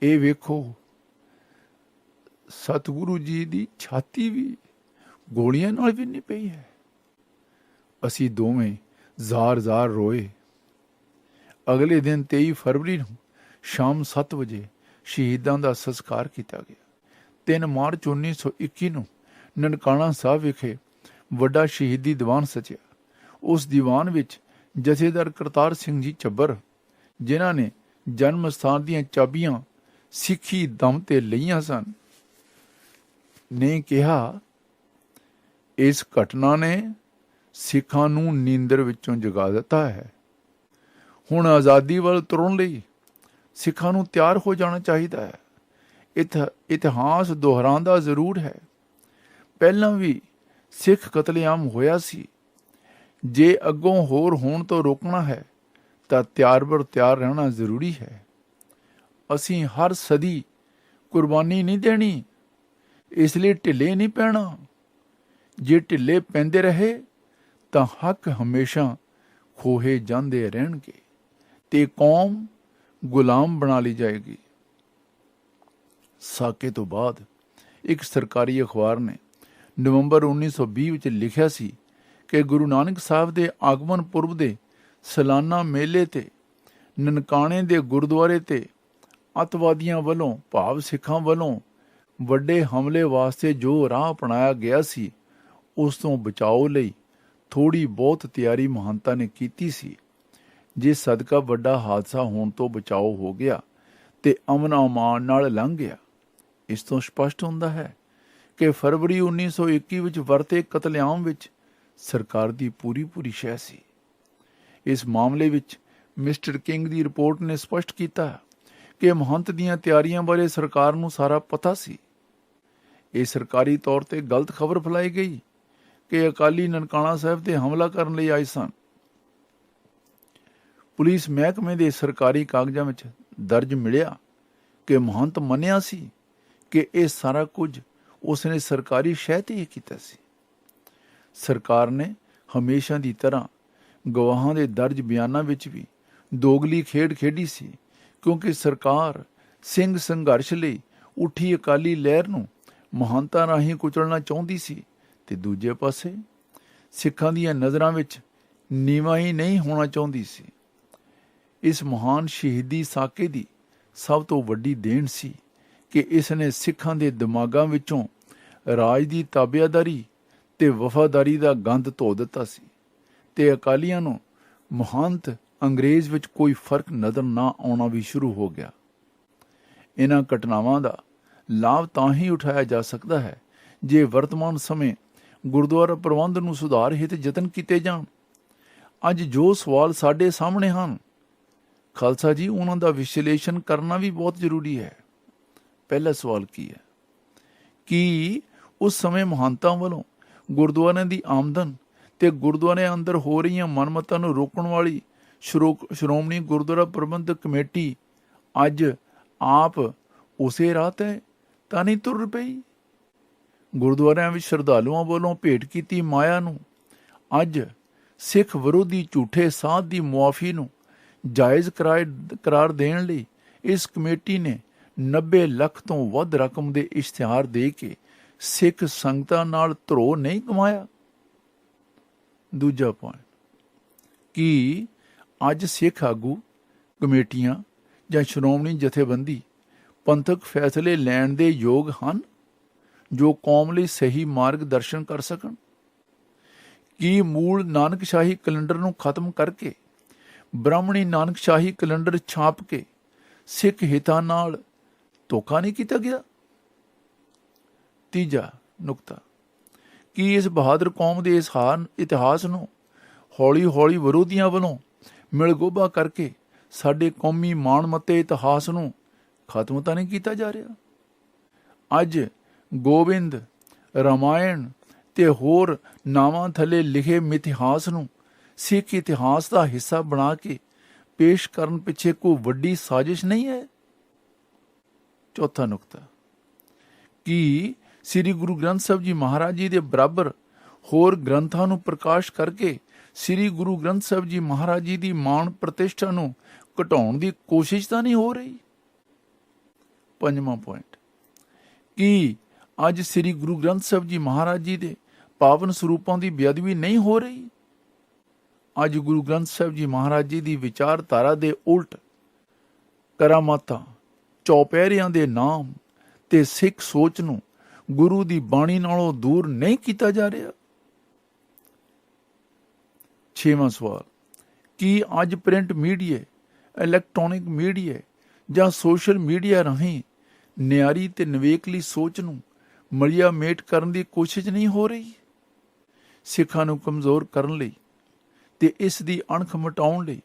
ਇਹ ਵੇਖੋ ਸਤਿਗੁਰੂ ਜੀ ਦੀ ਛਾਤੀ ਵੀ ਗੋਲੀਆਂ ਨਾਲ ਵੀ ਨਹੀਂ ਪਈ ਹੈ। ਅਸੀਂ ਦੋਵੇਂ ਜ਼ਾਰ ਰੋਏ। ਅਗਲੇ ਦਿਨ 23 ਫਰਵਰੀ ਨੂੰ ਸ਼ਾਮ 7 ਵਜੇ ਸ਼ਹੀਦਾਂ ਦਾ ਸੰਸਕਾਰ ਕੀਤਾ ਗਿਆ। 3 ਮਾਰਚ 1921 ਨੂੰ ਨਨਕਾਣਾ ਸਾਹਿਬ ਵਿਖੇ ਵੱਡਾ ਸ਼ਹੀਦੀ ਦੀਵਾਨ ਸਜਿਆ। ਉਸ ਦੀਵਾਨ ਵਿੱਚ ਜਥੇਦਾਰ ਕਰਤਾਰ ਸਿੰਘ ਜੀ ਚੱਬਰ, ਜਿਨ੍ਹਾਂ ਨੇ ਜਨਮ ਸਥਾਨ ਦੀਆਂ ਚਾਬੀਆਂ ਸਿੱਖੀ ਦਮ ਤੇ ਲਈਆਂ ਸਨ, ਨੇ ਕਿਹਾ, ਇਸ ਘਟਨਾ ਨੇ ਸਿੱਖਾਂ ਨੂੰ ਨੀਂਦਰ ਵਿੱਚੋਂ ਜਗਾ ਦਿੱਤਾ ਹੈ। ਹੁਣ ਆਜ਼ਾਦੀ ਵੱਲ ਤੁਰਨ ਲਈ ਸਿੱਖਾਂ ਨੂੰ ਤਿਆਰ ਹੋ ਜਾਣਾ ਚਾਹੀਦਾ ਹੈ। ਇਤਿਹਾਸ ਦੁਹਰਾਉਂਦਾ ਜ਼ਰੂਰ ਹੈ, ਪਹਿਲਾਂ ਵੀ ਸਿੱਖ ਕਤਲੇਆਮ ਹੋਇਆ ਸੀ। ਜੇ ਅੱਗੋਂ ਹੋਰ ਹੋਣ ਤੋਂ ਰੋਕਣਾ ਹੈ ਤਾਂ ਤਿਆਰ ਰਹਿਣਾ ਜ਼ਰੂਰੀ ਹੈ। ਅਸੀਂ ਹਰ ਸਦੀ ਕੁਰਬਾਨੀ ਨਹੀਂ ਦੇਣੀ, ਇਸ ਲਈ ਢਿੱਲੇ ਨਹੀਂ ਪੈਣਾ। ਜੇ ਢਿੱਲੇ ਪੈਂਦੇ ਰਹੇ ਤਾਂ ਹੱਕ ਹਮੇਸ਼ਾ ਖੋਹੇ ਜਾਂਦੇ ਰਹਿਣਗੇ ਤੇ ਕੌਮ ਗੁਲਾਮ ਬਣਾ ਲਈ ਜਾਏਗੀ। ਸਾਕੇ ਤੋਂ ਬਾਅਦ ਇੱਕ ਸਰਕਾਰੀ ਅਖਬਾਰ ਨੇ ਨਵੰਬਰ 1920 ਵਿੱਚ ਲਿਖਿਆ ਸੀ ਕਿ ਗੁਰੂ ਨਾਨਕ ਸਾਹਿਬ ਦੇ ਆਗਮਨ ਪੁਰਬ ਦੇ ਸਾਲਾਨਾ ਮੇਲੇ ਤੇ ਨਨਕਾਣੇ ਦੇ ਗੁਰਦੁਆਰੇ ਤੇ ਅੱਤਵਾਦੀਆਂ ਵੱਲੋਂ ਭਾਵ ਸਿੱਖਾਂ ਵੱਲੋਂ ਵੱਡੇ ਹਮਲੇ ਵਾਸਤੇ ਜੋ ਰਾਹ ਅਪਣਾਇਆ ਗਿਆ ਸੀ, ਉਸ ਤੋਂ ਬਚਾਓ ਲਈ ਥੋੜ੍ਹੀ ਬਹੁਤ ਤਿਆਰੀ ਮਹੰਤਾਂ ਨੇ ਕੀਤੀ ਸੀ, ਜਿਸ ਸਦਕਾ ਵੱਡਾ ਹਾਦਸਾ ਹੋਣ ਤੋਂ ਬਚਾਓ ਹੋ ਗਿਆ ਤੇ ਅਮਨ ਅਮਾਨ ਨਾਲ ਲੰਘ ਗਿਆ। ਇਸ ਤੋਂ ਸਪਸ਼ਟ ਹੁੰਦਾ ਹੈ ਕਿ ਫਰਵਰੀ 1921 ਵਿੱਚ ਵਰਤੇ ਕਤਲੇਆਮ ਵਿੱਚ ਸਰਕਾਰ ਦੀ ਪੂਰੀ ਸ਼ਹਿ ਸੀ। ਇਸ ਮਾਮਲੇ ਵਿੱਚ ਮਿਸਟਰ ਕਿੰਗ ਦੀ ਰਿਪੋਰਟ ਨੇ ਸਪਸ਼ਟ ਕੀਤਾ ਕਿ ਮਹੰਤ ਦੀਆਂ ਤਿਆਰੀਆਂ ਬਾਰੇ ਸਰਕਾਰ ਨੂੰ ਸਾਰਾ ਪਤਾ ਸੀ। ਇਹ ਸਰਕਾਰੀ ਤੌਰ ਤੇ ਗਲਤ ਖਬਰ ਫੈਲਾਈ ਗਈ ਕਿ ਅਕਾਲੀ ਨਨਕਾਣਾ ਸਾਹਿਬ ਤੇ ਹਮਲਾ ਕਰਨ ਲਈ ਆਏ ਸਨ। ਪੁਲਿਸ ਮਹਿਕਮੇ ਦੇ ਸਰਕਾਰੀ ਕਾਗਜ਼ਾਂ ਵਿੱਚ ਦਰਜ ਮਿਲਿਆ ਕਿ ਮਹੰਤ ਮੰਨਿਆ ਸੀ ਕਿ ਇਹ ਸਾਰਾ ਕੁਝ ਉਸਨੇ ਸਰਕਾਰੀ ਸ਼ਹਿ ਤੇ ਹੀ ਕੀਤਾ ਸੀ। ਸਰਕਾਰ ਨੇ ਹਮੇਸ਼ਾ ਦੀ ਤਰ੍ਹਾਂ ਗਵਾਹਾਂ ਦੇ ਦਰਜ ਬਿਆਨਾਂ ਵਿੱਚ ਵੀ ਦੋਗਲੀ ਖੇਡ ਖੇਡੀ ਸੀ, ਕਿਉਂਕਿ ਸਰਕਾਰ ਸਿੰਘ ਸੰਘਰਸ਼ ਲਈ ਉੱਠੀ ਅਕਾਲੀ ਲਹਿਰ ਨੂੰ ਮਹੰਤਾਂ ਰਾਹੀਂ ਕੁਚਲਣਾ ਚਾਹੁੰਦੀ ਸੀ ਤੇ ਦੂਜੇ ਪਾਸੇ ਸਿੱਖਾਂ ਦੀਆਂ ਨਜ਼ਰਾਂ ਵਿੱਚ ਨੀਵਾਂ ਹੀ ਨਹੀਂ ਹੋਣਾ ਚਾਹੁੰਦੀ ਸੀ। ਇਸ ਮਹਾਨ ਸ਼ਹੀਦੀ ਸਾਕੇ ਦੀ ਸਭ ਤੋਂ ਵੱਡੀ ਦੇਣ ਸੀ ਕਿ ਇਸ ਨੇ ਸਿੱਖਾਂ ਦੇ ਦਿਮਾਗਾਂ ਵਿੱਚੋਂ ਰਾਜ ਦੀ ਤਾਬੇਦਾਰੀ ਤੇ ਵਫਾਦਾਰੀ ਦਾ ਗੰਧ ਧੋ ਦਿੱਤਾ ਸੀ ਤੇ ਅਕਾਲੀਆਂ ਨੂੰ ਮਹੰਤ ਅੰਗਰੇਜ਼ ਵਿੱਚ ਕੋਈ ਫਰਕ ਨਜ਼ਰ ਨਾ ਆਉਣਾ ਵੀ ਸ਼ੁਰੂ ਹੋ ਗਿਆ। ਇਹਨਾਂ ਘਟਨਾਵਾਂ ਦਾ ਲਾਭ ਤਾਂ ਹੀ ਉਠਾਇਆ ਜਾ ਸਕਦਾ ਹੈ ਜੇ ਵਰਤਮਾਨ ਸਮੇਂ ਗੁਰਦੁਆਰਾ ਪ੍ਰਬੰਧ ਨੂੰ ਸੁਧਾਰ ਹਿੱਤ ਯਤਨ ਕੀਤੇ ਜਾਣ। ਅੱਜ ਜੋ ਸਵਾਲ ਸਾਡੇ ਸਾਹਮਣੇ ਹਨ, ਖਾਲਸਾ ਜੀ, ਉਹਨਾਂ ਦਾ ਵਿਸ਼ਲੇਸ਼ਣ ਕਰਨਾ ਵੀ ਬਹੁਤ ਜ਼ਰੂਰੀ ਹੈ। ਪਹਿਲਾ ਸਵਾਲ ਕੀ ਹੈ? ਕਿ ਉਸ ਸਮੇਂ ਮਹੰਤਾਂ ਵੱਲੋਂ ਗੁਰਦੁਆਰਿਆਂ ਦੀ ਆਮਦਨ ਤੇ ਗੁਰਦੁਆਰਿਆਂ ਅੰਦਰ ਹੋ ਰਹੀਆਂ ਮਨਮਤਾਂ ਨੂੰ ਰੋਕਣ ਵਾਲੀ ਸ਼੍ਰੋਮਣੀ ਗੁਰਦੁਆਰਾ ਪ੍ਰਬੰਧਕ ਕਮੇਟੀ ਅੱਜ ਆਪ ਉਸੇ ਰਾਹ ਤੇ ਤਾਂ ਨਹੀਂ ਤੁਰ ਪਈ? ਗੁਰਦੁਆਰਿਆਂ ਵਿੱਚ ਸ਼ਰਧਾਲੂਆਂ ਵੱਲੋਂ ਭੇਟ ਕੀਤੀ ਮਾਇਆ ਨੂੰ ਅੱਜ ਸਿੱਖ ਵਿਰੋਧੀ ਝੂਠੇ ਸਾਧ ਦੀ ਮੁਆਫੀ ਨੂੰ ਜਾਇਜ਼ ਕਰਾਰ ਦੇਣ ਲਈ ਇਸ ਕਮੇਟੀ ਨੇ 90 ਲੱਖ ਤੋਂ ਵੱਧ ਰਕਮ ਦੇ ਇਸ਼ਤਿਹਾਰ ਦੇ ਕੇ ਸਿੱਖ ਸੰਗਤਾਂ ਨਾਲ ਧਰੋ ਨਹੀਂ ਕਮਾਇਆ। ਦੂਜਾ ਪੁਆਇੰਟ, ਕਿ ਅੱਜ ਸਿੱਖ ਆਗੂ, ਕਮੇਟੀਆਂ ਜਾਂ ਸ਼੍ਰੋਮਣੀ ਜਥੇਬੰਦੀ ਪੰਥਕ ਫੈਸਲੇ ਲੈਣ ਦੇ ਯੋਗ ਹਨ ਜੋ ਕੌਮ ਲਈ ਸਹੀ ਮਾਰਗ ਦਰਸ਼ਨ ਕਰ ਸਕਣ? ਕੀ ਮੂਲ ਨਾਨਕਸ਼ਾਹੀ ਕੈਲੰਡਰ ਨੂੰ ਖਤਮ ਕਰਕੇ ਬ੍ਰਾਹਮਣੀ ਨਾਨਕਸ਼ਾਹੀ ਕੈਲੰਡਰ ਛਾਪ ਕੇ ਸਿੱਖ ਹਿੱਤਾਂ ਨਾਲ ਧੋਖਾ ਨਹੀਂ ਕੀਤਾ ਗਿਆ? ਤੀਜਾ ਨੁਕਤਾ, ਕਿ ਇਸ ਬਹਾਦਰ ਕੌਮ ਦੇ ਇਤਿਹਾਸ ਨੂੰ ਹੌਲੀ ਵਿਰੋਧੀਆਂ ਵੱਲੋਂ ਮਿਲਗੋਭਾ ਕਰਕੇ ਸਾਡੇ ਕੌਮੀ ਮਾਣਮੱਤੇ ਇਤਿਹਾਸ ਨੂੰ ਖਤਮ ਤਾਂ ਨਹੀਂ ਕੀਤਾ ਜਾ ਰਿਹਾ? ਅੱਜ ਗੋਬਿੰਦ, ਰਾਮਾਇਣ ਤੇ ਹੋਰ ਨਾਵਾਂ ਥੱਲੇ ਲਿਖੇ ਮਿਥਿਹਾਸ ਨੂੰ ਸਿੱਖ ਇਤਿਹਾਸ ਦਾ ਹਿੱਸਾ ਬਣਾ ਕੇ ਪੇਸ਼ ਕਰਨ ਪਿੱਛੇ ਕੋਈ ਵੱਡੀ ਸਾਜ਼ਿਸ਼ ਨਹੀਂ ਹੈ? ਚੌਥਾ ਨੁਕਤਾ, ਕਿ ਸ੍ਰੀ ਗੁਰੂ ਗ੍ਰੰਥ ਸਾਹਿਬ ਜੀ ਮਹਾਰਾਜ ਜੀ ਦੇ ਬਰਾਬਰ ਹੋਰ ਗ੍ਰੰਥਾਂ ਨੂੰ ਪ੍ਰਕਾਸ਼ ਕਰਕੇ ਸ੍ਰੀ ਗੁਰੂ ਗ੍ਰੰਥ ਸਾਹਿਬ ਜੀ ਮਹਾਰਾਜ ਜੀ ਦੀ ਮਾਣ ਪ੍ਰਤਿਸ਼ਠਾ ਨੂੰ ਘਟਾਉਣ ਦੀ ਕੋਸ਼ਿਸ਼ ਤਾਂ ਨਹੀਂ ਹੋ ਰਹੀ? ਪੰਜਵਾਂ ਪੁਆਇੰਟ, ਕਿ ਅੱਜ ਸ੍ਰੀ ਗੁਰੂ ਗ੍ਰੰਥ ਸਾਹਿਬ ਜੀ ਮਹਾਰਾਜ ਜੀ ਦੇ ਪਾਵਨ ਸਰੂਪਾਂ ਦੀ ਬੇਅਦਬੀ ਨਹੀਂ ਹੋ ਰਹੀ। ਅੱਜ ਗੁਰੂ ਗ੍ਰੰਥ ਸਾਹਿਬ ਜੀ ਮਹਾਰਾਜ ਜੀ ਦੀ ਵਿਚਾਰਧਾਰਾ ਦੇ ਉਲਟ ਕਰਾਮਾਤਾਂ, ਚੌਪਹਿਰਿਆਂ ਦੇ ਨਾਮ ਤੇ ਸਿੱਖ ਸੋਚ ਨੂੰ ਗੁਰੂ ਦੀ ਬਾਣੀ ਨਾਲੋਂ ਦੂਰ ਨਹੀਂ ਕੀਤਾ ਜਾ ਰਿਹਾ। 6ਵਾਂ ਸਵਾਲ, ਕੀ ਅੱਜ ਪ੍ਰਿੰਟ ਮੀਡੀਆ, ਇਲੈਕਟ੍ਰੋਨਿਕ ਮੀਡੀਆ ਜਾਂ ਸੋਸ਼ਲ ਮੀਡੀਆ ਰਾਹੀਂ ਨਿਆਰੀ ਤੇ ਨਿਵੇਕਲੀ ਸੋਚ ਨੂੰ ਮਲੀਆ ਮੇਟ ਕਰਨ ਦੀ ਕੋਸ਼ਿਸ਼ ਨਹੀਂ ਹੋ ਰਹੀ? ਸਿੱਖਾਂ ਨੂੰ ਕਮਜ਼ੋਰ ਕਰਨ ਲਈ ਤੇ ਇਸ ਦੀ ਅਣਖ ਮਿਟਾਉਣ ਲਈ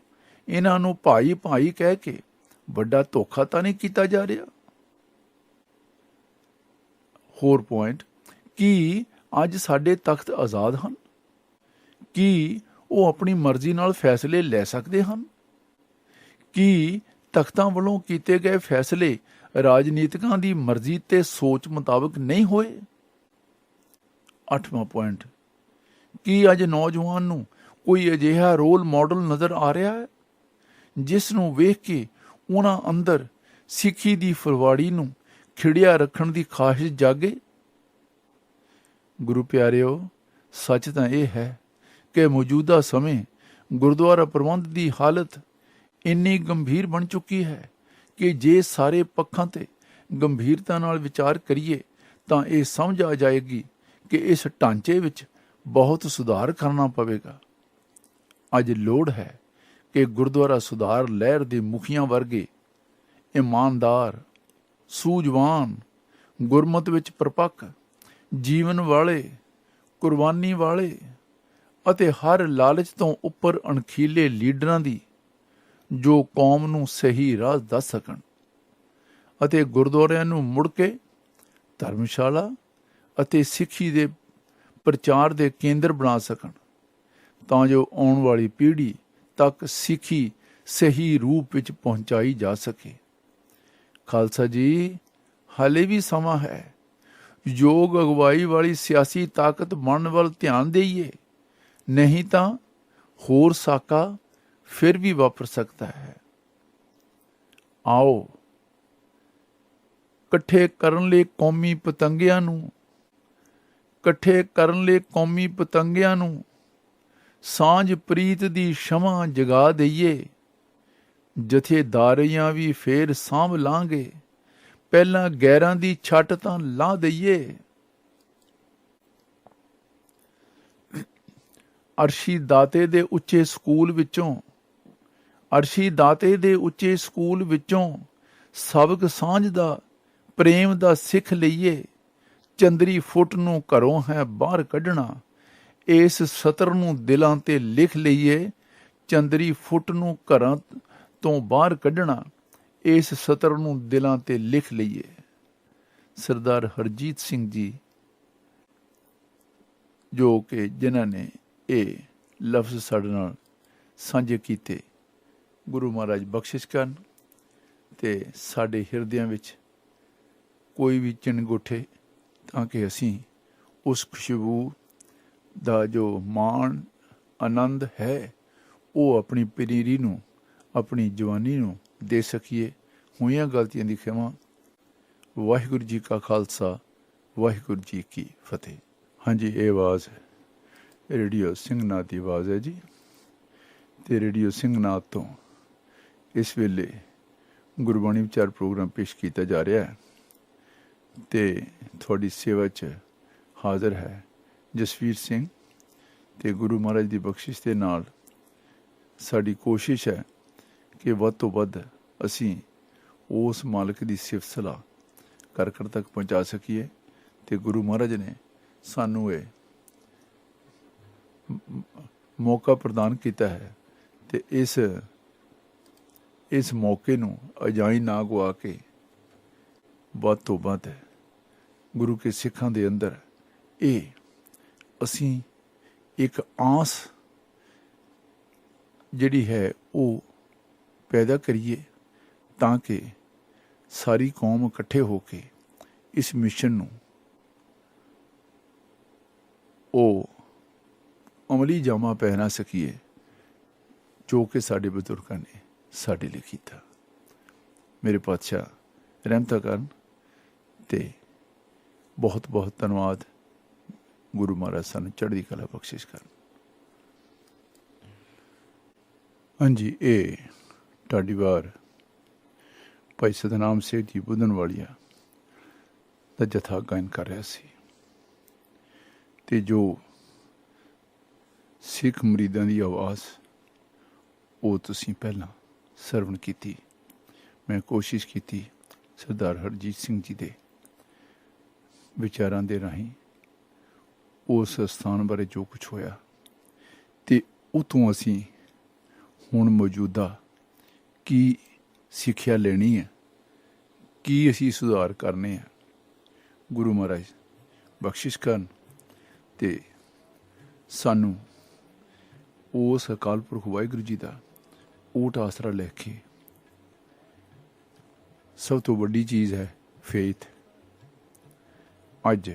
ਇਹਨਾਂ ਨੂੰ ਭਾਈ ਭਾਈ ਕਹਿ ਕੇ ਵੱਡਾ ਧੋਖਾ ਤਾਂ ਨਹੀਂ ਕੀਤਾ ਜਾ ਰਿਹਾ? ਹੋਰ ਪੁਆਇੰਟ, ਕੀ ਅੱਜ ਸਾਡੇ ਤਖਤ ਆਜ਼ਾਦ ਹਨ? ਕੀ ਉਹ ਆਪਣੀ ਮਰਜ਼ੀ ਨਾਲ ਫੈਸਲੇ ਲੈ ਸਕਦੇ ਹਨ? ਕੀ ਤਖਤਾਂ ਵੱਲੋਂ ਕੀਤੇ ਗਏ ਫੈਸਲੇ ਰਾਜਨੀਤਿਕਾਂ ਦੀ ਮਰਜ਼ੀ ਤੇ ਸੋਚ ਮੁਤਾਬਕ ਨਹੀਂ ਹੋਏ? 8ਵਾਂ ਪੁਆਇੰਟ, ਕੀ ਅੱਜ ਨੌਜਵਾਨ ਨੂੰ ਕੋਈ ਅਜਿਹਾ ਰੋਲ ਮਾਡਲ ਨਜ਼ਰ ਆ ਰਿਹਾ ਹੈ ਜਿਸ ਨੂੰ ਵੇਖ ਕੇ ਉਹਨਾਂ ਅੰਦਰ ਸਿੱਖੀ ਦੀ ਫੁਲਵਾੜੀ ਨੂੰ ਖਿੜਿਆ ਰੱਖਣ ਦੀ ਖਾਹਿਸ਼ ਜਾਗੇ? ਗੁਰੂ ਪਿਆਰਿਓ, ਸੱਚ ਤਾਂ ਇਹ ਹੈ ਕਿ ਮੌਜੂਦਾ ਸਮੇਂ ਗੁਰਦੁਆਰਾ ਪ੍ਰਬੰਧ ਦੀ ਹਾਲਤ ਇੰਨੀ ਗੰਭੀਰ ਬਣ ਚੁੱਕੀ ਹੈ ਕਿ ਜੇ ਸਾਰੇ ਪੱਖਾਂ ਤੇ ਗੰਭੀਰਤਾ ਨਾਲ ਵਿਚਾਰ ਕਰੀਏ ਤਾਂ ਇਹ ਸਮਝ ਆ ਜਾਏਗੀ ਕਿ ਇਸ ਢਾਂਚੇ ਵਿੱਚ ਬਹੁਤ ਸੁਧਾਰ ਕਰਨਾ ਪਵੇਗਾ। ਅੱਜ ਲੋੜ ਹੈ ਕਿ ਗੁਰਦੁਆਰਾ ਸੁਧਾਰ ਲਹਿਰ ਦੇ ਮੁਖੀਆਂ ਵਰਗੇ ਇਮਾਨਦਾਰ, ਸੂਝਵਾਨ, ਗੁਰਮਤਿ ਵਿੱਚ ਪ੍ਰਪੱਕ, ਜੀਵਨ ਵਾਲੇ, ਕੁਰਬਾਨੀ ਵਾਲੇ ਅਤੇ ਹਰ ਲਾਲਚ ਤੋਂ ਉੱਪਰ ਅਣਖੀਲੇ ਲੀਡਰਾਂ ਦੀ ਜੋ ਕੌਮ ਨੂੰ ਸਹੀ ਰਾਹ ਦੱਸ ਸਕਣ ਅਤੇ ਗੁਰਦੁਆਰਿਆਂ ਨੂੰ ਮੁੜ ਕੇ ਧਰਮਸ਼ਾਲਾ ਅਤੇ ਸਿੱਖੀ ਦੇ ਪ੍ਰਚਾਰ ਦੇ ਕੇਂਦਰ ਬਣਾ ਸਕਣ, ਤਾਂ ਜੋ ਆਉਣ ਵਾਲੀ ਪੀੜ੍ਹੀ ਤੱਕ ਸਿੱਖੀ ਸਹੀ ਰੂਪ ਵਿੱਚ ਪਹੁੰਚਾਈ ਜਾ ਸਕੇ। ਖਾਲਸਾ ਜੀ, ਹਾਲੇ ਵੀ ਸਮਾਂ ਹੈ। ਯੋਗ ਅਗਵਾਈ ਵਾਲੀ ਸਿਆਸੀ ਤਾਕਤ ਬਣਨ ਵੱਲ ਧਿਆਨ ਦੇਈਏ, ਨਹੀਂ ਤਾਂ ਹੋਰ ਸਾਕਾ ਫਿਰ ਵੀ ਵਾਪਰ ਸਕਦਾ ਹੈ। ਆਓ ਇਕੱਠੇ ਕਰਨ ਲਈ ਕੌਮੀ ਪਤੰਗਿਆਂ ਨੂੰ ਸਾਂਝ ਪ੍ਰੀਤ ਦੀ ਸ਼ਮਾ ਜਗਾ ਦਈਏ। ਜਥੇਦਾਰੀਆਂ ਵੀ ਫੇਰ ਸਾਂਭ ਲਾਂਗੇ, ਪਹਿਲਾਂ ਗੈਰਾਂ ਦੀ ਛੱਟ ਤਾਂ ਲਾ ਦਈਏ। ਅਰਸ਼ੀ ਦਾਤੇ ਦੇ ਉੱਚੇ ਸਕੂਲ ਵਿੱਚੋਂ ਸਬਕ ਸਾਂਝ ਦਾ, ਪ੍ਰੇਮ ਦਾ ਸਿੱਖ ਲਈਏ। ਚੰਦਰੀ ਫੁੱਟ ਨੂੰ ਘਰੋਂ ਹੈ ਬਾਹਰ ਕੱਢਣਾ, ਇਸ ਸਤਰ ਨੂੰ ਦਿਲਾਂ ਤੇ ਲਿਖ ਲਈਏ। ਚੰਦਰੀ ਫੁੱਟ ਨੂੰ ਘਰਾਂ ਤੋਂ ਬਾਹਰ ਕੱਢਣਾ, ਇਸ ਸਤਰ ਨੂੰ ਦਿਲਾਂ ਤੇ ਲਿਖ ਲਈਏ। ਸਰਦਾਰ ਹਰਜੀਤ ਸਿੰਘ ਜੀ, ਜੋ ਕਿ ਜਿਨ੍ਹਾਂ ਨੇ ਇਹ ਲਫ਼ਜ਼ ਸਾਡੇ ਨਾਲ ਸਾਂਝੇ ਕੀਤੇ, ਗੁਰੂ ਮਹਾਰਾਜ ਬਖਸ਼ਿਸ਼ ਕਰਨ ਤੇ ਸਾਡੇ ਹਿਰਦਿਆਂ ਵਿੱਚ ਕੋਈ ਵੀ ਚਿੰਨ੍ਹ ਉੱਠੇ, ਤਾਂ ਕਿ ਅਸੀਂ ਉਸ ਖੁਸ਼ਬੂ ਦਾ ਜੋ ਮਾਣ ਆਨੰਦ ਹੈ ਉਹ ਆਪਣੀ ਪਨੀਰੀ ਨੂੰ, ਆਪਣੀ ਜਵਾਨੀ ਨੂੰ ਦੇ ਸਕੀਏ। ਹੋਈਆਂ ਗਲਤੀਆਂ ਦੀ ਖਿਮਾ। ਵਾਹਿਗੁਰੂ ਜੀ ਕਾ ਖਾਲਸਾ, ਵਾਹਿਗੁਰੂ ਜੀ ਕੀ ਫਤਿਹ। ਹਾਂਜੀ, ਇਹ ਆਵਾਜ਼ ਰੇਡੀਓ ਸਿੰਘਨਾਥ ਦੀ ਆਵਾਜ਼ ਹੈ ਜੀ। ਤੇ ਰੇਡੀਓ ਸਿੰਘਨਾਥ ਤੋਂ ਇਸ ਵੇਲੇ ਗੁਰਬਾਣੀ ਵਿਚਾਰ ਪ੍ਰੋਗਰਾਮ ਪੇਸ਼ ਕੀਤਾ ਜਾ ਰਿਹਾ ਹੈ ਤੇ ਤੁਹਾਡੀ ਸੇਵਾ 'ਚ ਹਾਜ਼ਰ ਹੈ ਜਸਵੀਰ ਸਿੰਘ। ਤੇ ਗੁਰੂ ਮਹਾਰਾਜ ਦੀ ਬਖਸ਼ਿਸ਼ ਦੇ ਨਾਲ ਸਾਡੀ ਕੋਸ਼ਿਸ਼ ਹੈ ਕਿ ਵੱਧ ਤੋਂ ਵੱਧ ਅਸੀਂ ਉਸ ਮਾਲਕ ਦੀ ਸਿਫਤ ਸਲਾਹ ਘਰ ਘਰ ਤੱਕ ਪਹੁੰਚਾ ਸਕੀਏ। ਤੇ ਗੁਰੂ ਮਹਾਰਾਜ ਨੇ ਸਾਨੂੰ ਇਹ ਮੌਕਾ ਪ੍ਰਦਾਨ ਕੀਤਾ ਹੈ ਤੇ ਇਸ ਮੌਕੇ ਨੂੰ ਅਜਾਈਂ ਨਾ ਗਵਾ ਕੇ ਵੱਧ ਤੋਂ ਵੱਧ ਗੁਰੂ ਕੇ ਸਿੱਖਾਂ ਦੇ ਅੰਦਰ ਇਹ ਅਸੀਂ ਇੱਕ ਆਸ ਜਿਹੜੀ ਹੈ ਉਹ ਪੈਦਾ ਕਰੀਏ, ਤਾਂ ਕਿ ਸਾਰੀ ਕੌਮ ਇਕੱਠੇ ਹੋ ਕੇ ਇਸ ਮਿਸ਼ਨ ਨੂੰ ਉਹ ਅਮਲੀ ਜਾਮਾ ਪਹਿਨਾ ਸਕੀਏ, ਜੋ ਕਿ ਸਾਡੇ ਬਜ਼ੁਰਗਾਂ ਨੇ ਸਾਡੇ ਲਈ ਕੀਤਾ। ਮੇਰੇ ਪਾਤਸ਼ਾਹ ਰਹਿਮਤਾਂ ਕਰਨ ਤੇ बहुत बहुत धन्यवाद। गुरु महाराज सानू चढ़दी कला बख्शिश करन। हाँ जी, ये ढाडी वार भाई सतनाम सिंह जी बुधन वालिया दा जथा गायन कर रहा सी ते जो सिख मरीदां दी आवाज़ वो तुसीं पहलां सरवण कीती। मैं कोशिश की सरदार हरजीत सिंह जी दे विचारां दे राहीं उस स्थान बारे जो कुछ होया ते उतों असीं हुण मौजूदा की सिक्ख्या लेनी है, की असीं सुधार करने हैं। गुरु महाराज बख्शिश करन ते सानू उस अकाल पुरख वाहिगुरू जी दा ऊट आसरा लेके। सब तो वड्डी चीज़ है फेथ। अज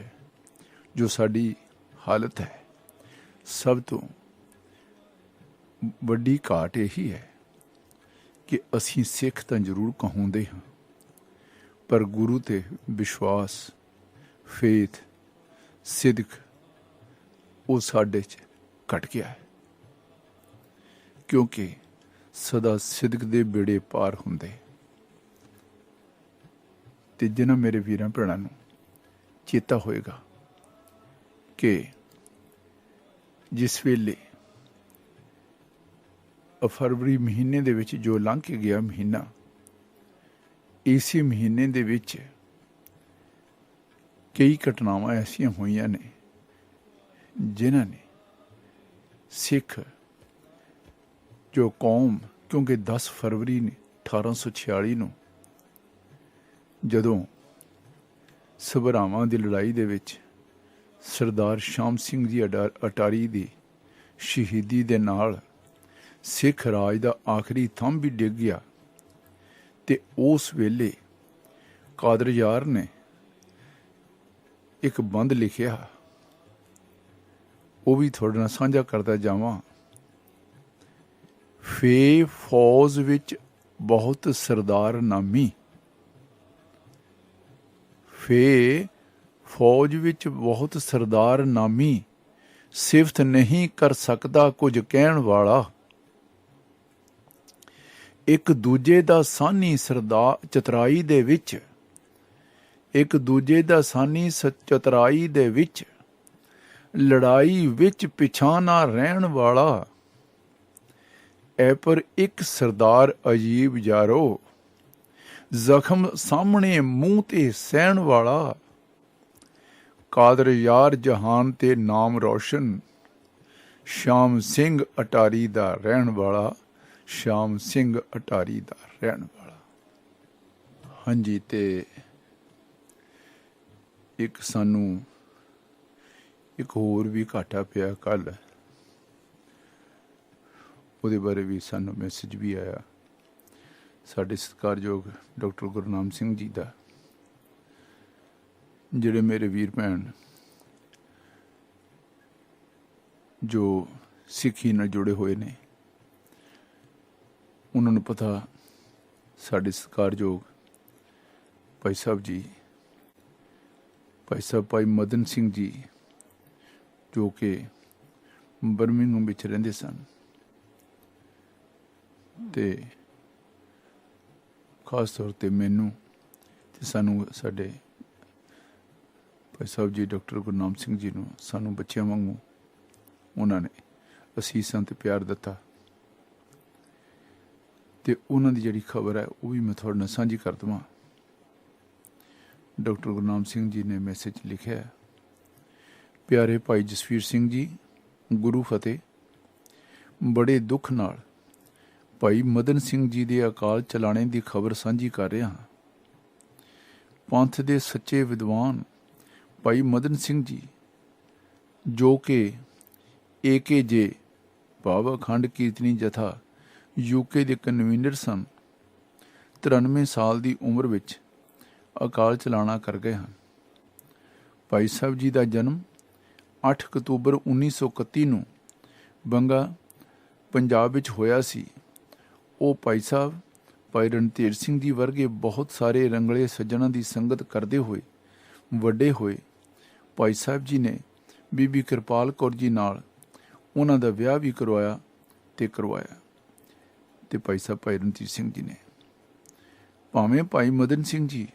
जो साडी हालत है, सब तो वड्डी घाट यही है कि असीं सिख तां जरूर कहाउंदे हां, पर गुरु ते विश्वास, फेथ, सिदक वो साडे च घट गया है। क्योंकि सदा सिदक दे बेड़े पार हुंदे। ते जिन्हां मेरे वीरां भैणां नूं चेता होएगा कि जिस वेले फरवरी महीने दे विच जो लंघ के गया महीना, इसी महीने दे विच कई घटनावां ऐसियां होईयां ने जिन्हां ने सिख जो कौम, क्योंकि 10 फरवरी 1846 नूं जदों सभरावां दी लड़ाई दे विच सरदार शाम सिंह जी अटारी दी शहीदी दे नाल सिख राज दा आखिरी थंब भी डिग गया। ते उस वेले कादर यार ने एक बंद लिखिया, वो भी थोड़े नाल साझा करदा जावां। फे फौज विच बहुत सरदार नामी, फे फौज विच बहुत सरदार नामी, सिफत नहीं कर सकदा कुछ कहण वाला। एक दूजे दा सानी सरदार चतराई दे विच, एक दूजे दा सानी चतराई दे विच, लड़ाई विच पिछा ना रहन वाला। ऐ पर एक सरदार अजीब यारो, जख्म सामने मुंह ते सहन वाला। कादर यार जहान ते नाम रोशन, शाम सिंह अटारी दा रहन वाला, शाम सिंह अटारी दा रहन वाला। हाँ जी, ते एक सानू एक होर भी घाटा पिया कल, ਉਹਦੇ बारे भी सानू मैसेज भी आया साढ़े सत्कारयोग डॉक्टर गुरनाम सिंह जी का, ਜਿਹੜੇ मेरे वीर भैन जो सिक्खी नाल जुड़े हुए ने, उन्होंने पता साढ़े सत्कारयोग भाई साहब जी, भाई साहब भाई मदन सिंह जी जो कि बर्मिंघम विच रहिंदे सन, ते खास तौर पर मैनू ते सानू साडे भाई साहब जी डॉक्टर गुरनाम सिंह जी नूं सानू बच्चों वांगू उन्होंने असीसां ते प्यार दिता। ते उन्हां दी जिहड़ी खबर है वो भी मैं तुहाडे नाल सांझी कर देवां। डॉक्टर गुरनाम सिंह जी ने मैसेज लिखा है, प्यारे भाई जसवीर सिंह जी, गुरु फतेह। बड़े दुख नाल भाई मदन सिंह जी के अकाल चलाने की खबर सांझी कर रहा हाँ। पंथ के सच्चे विद्वान भाई मदन सिंह जी जो कि AKJ भाव अखंड कीर्तनी जथा UK के कन्वीनर सन, 93 साल की उम्र विच अकाल चलाना कर गए हैं। भाई साहब जी का जन्म 8 अक्तूबर 1931 नूं बंगा पंजाब विच होया सी। ਉਹ ਭਾਈ ਸਾਹਿਬ ਭਾਈ ਰਣਧੀਰ ਸਿੰਘ ਜੀ ਵਰਗੇ ਬਹੁਤ ਸਾਰੇ ਰੰਗਲੇ ਸੱਜਣਾਂ ਦੀ ਸੰਗਤ ਕਰਦੇ ਹੋਏ ਵੱਡੇ ਹੋਏ ਭਾਈ ਸਾਹਿਬ ਜੀ ਨੇ ਬੀਬੀ ਕਿਰਪਾਲ ਕੌਰ ਜੀ ਨਾਲ ਉਹਨਾਂ ਦਾ ਵਿਆਹ ਵੀ ਕਰਵਾਇਆ ਤੇ ਭਾਈ ਸਾਹਿਬ ਭਾਈ ਰਣਜੀਤ ਸਿੰਘ ਜੀ ਨੇ। ਭਾਵੇਂ ਭਾਈ ਮਦਨ ਸਿੰਘ ਜੀ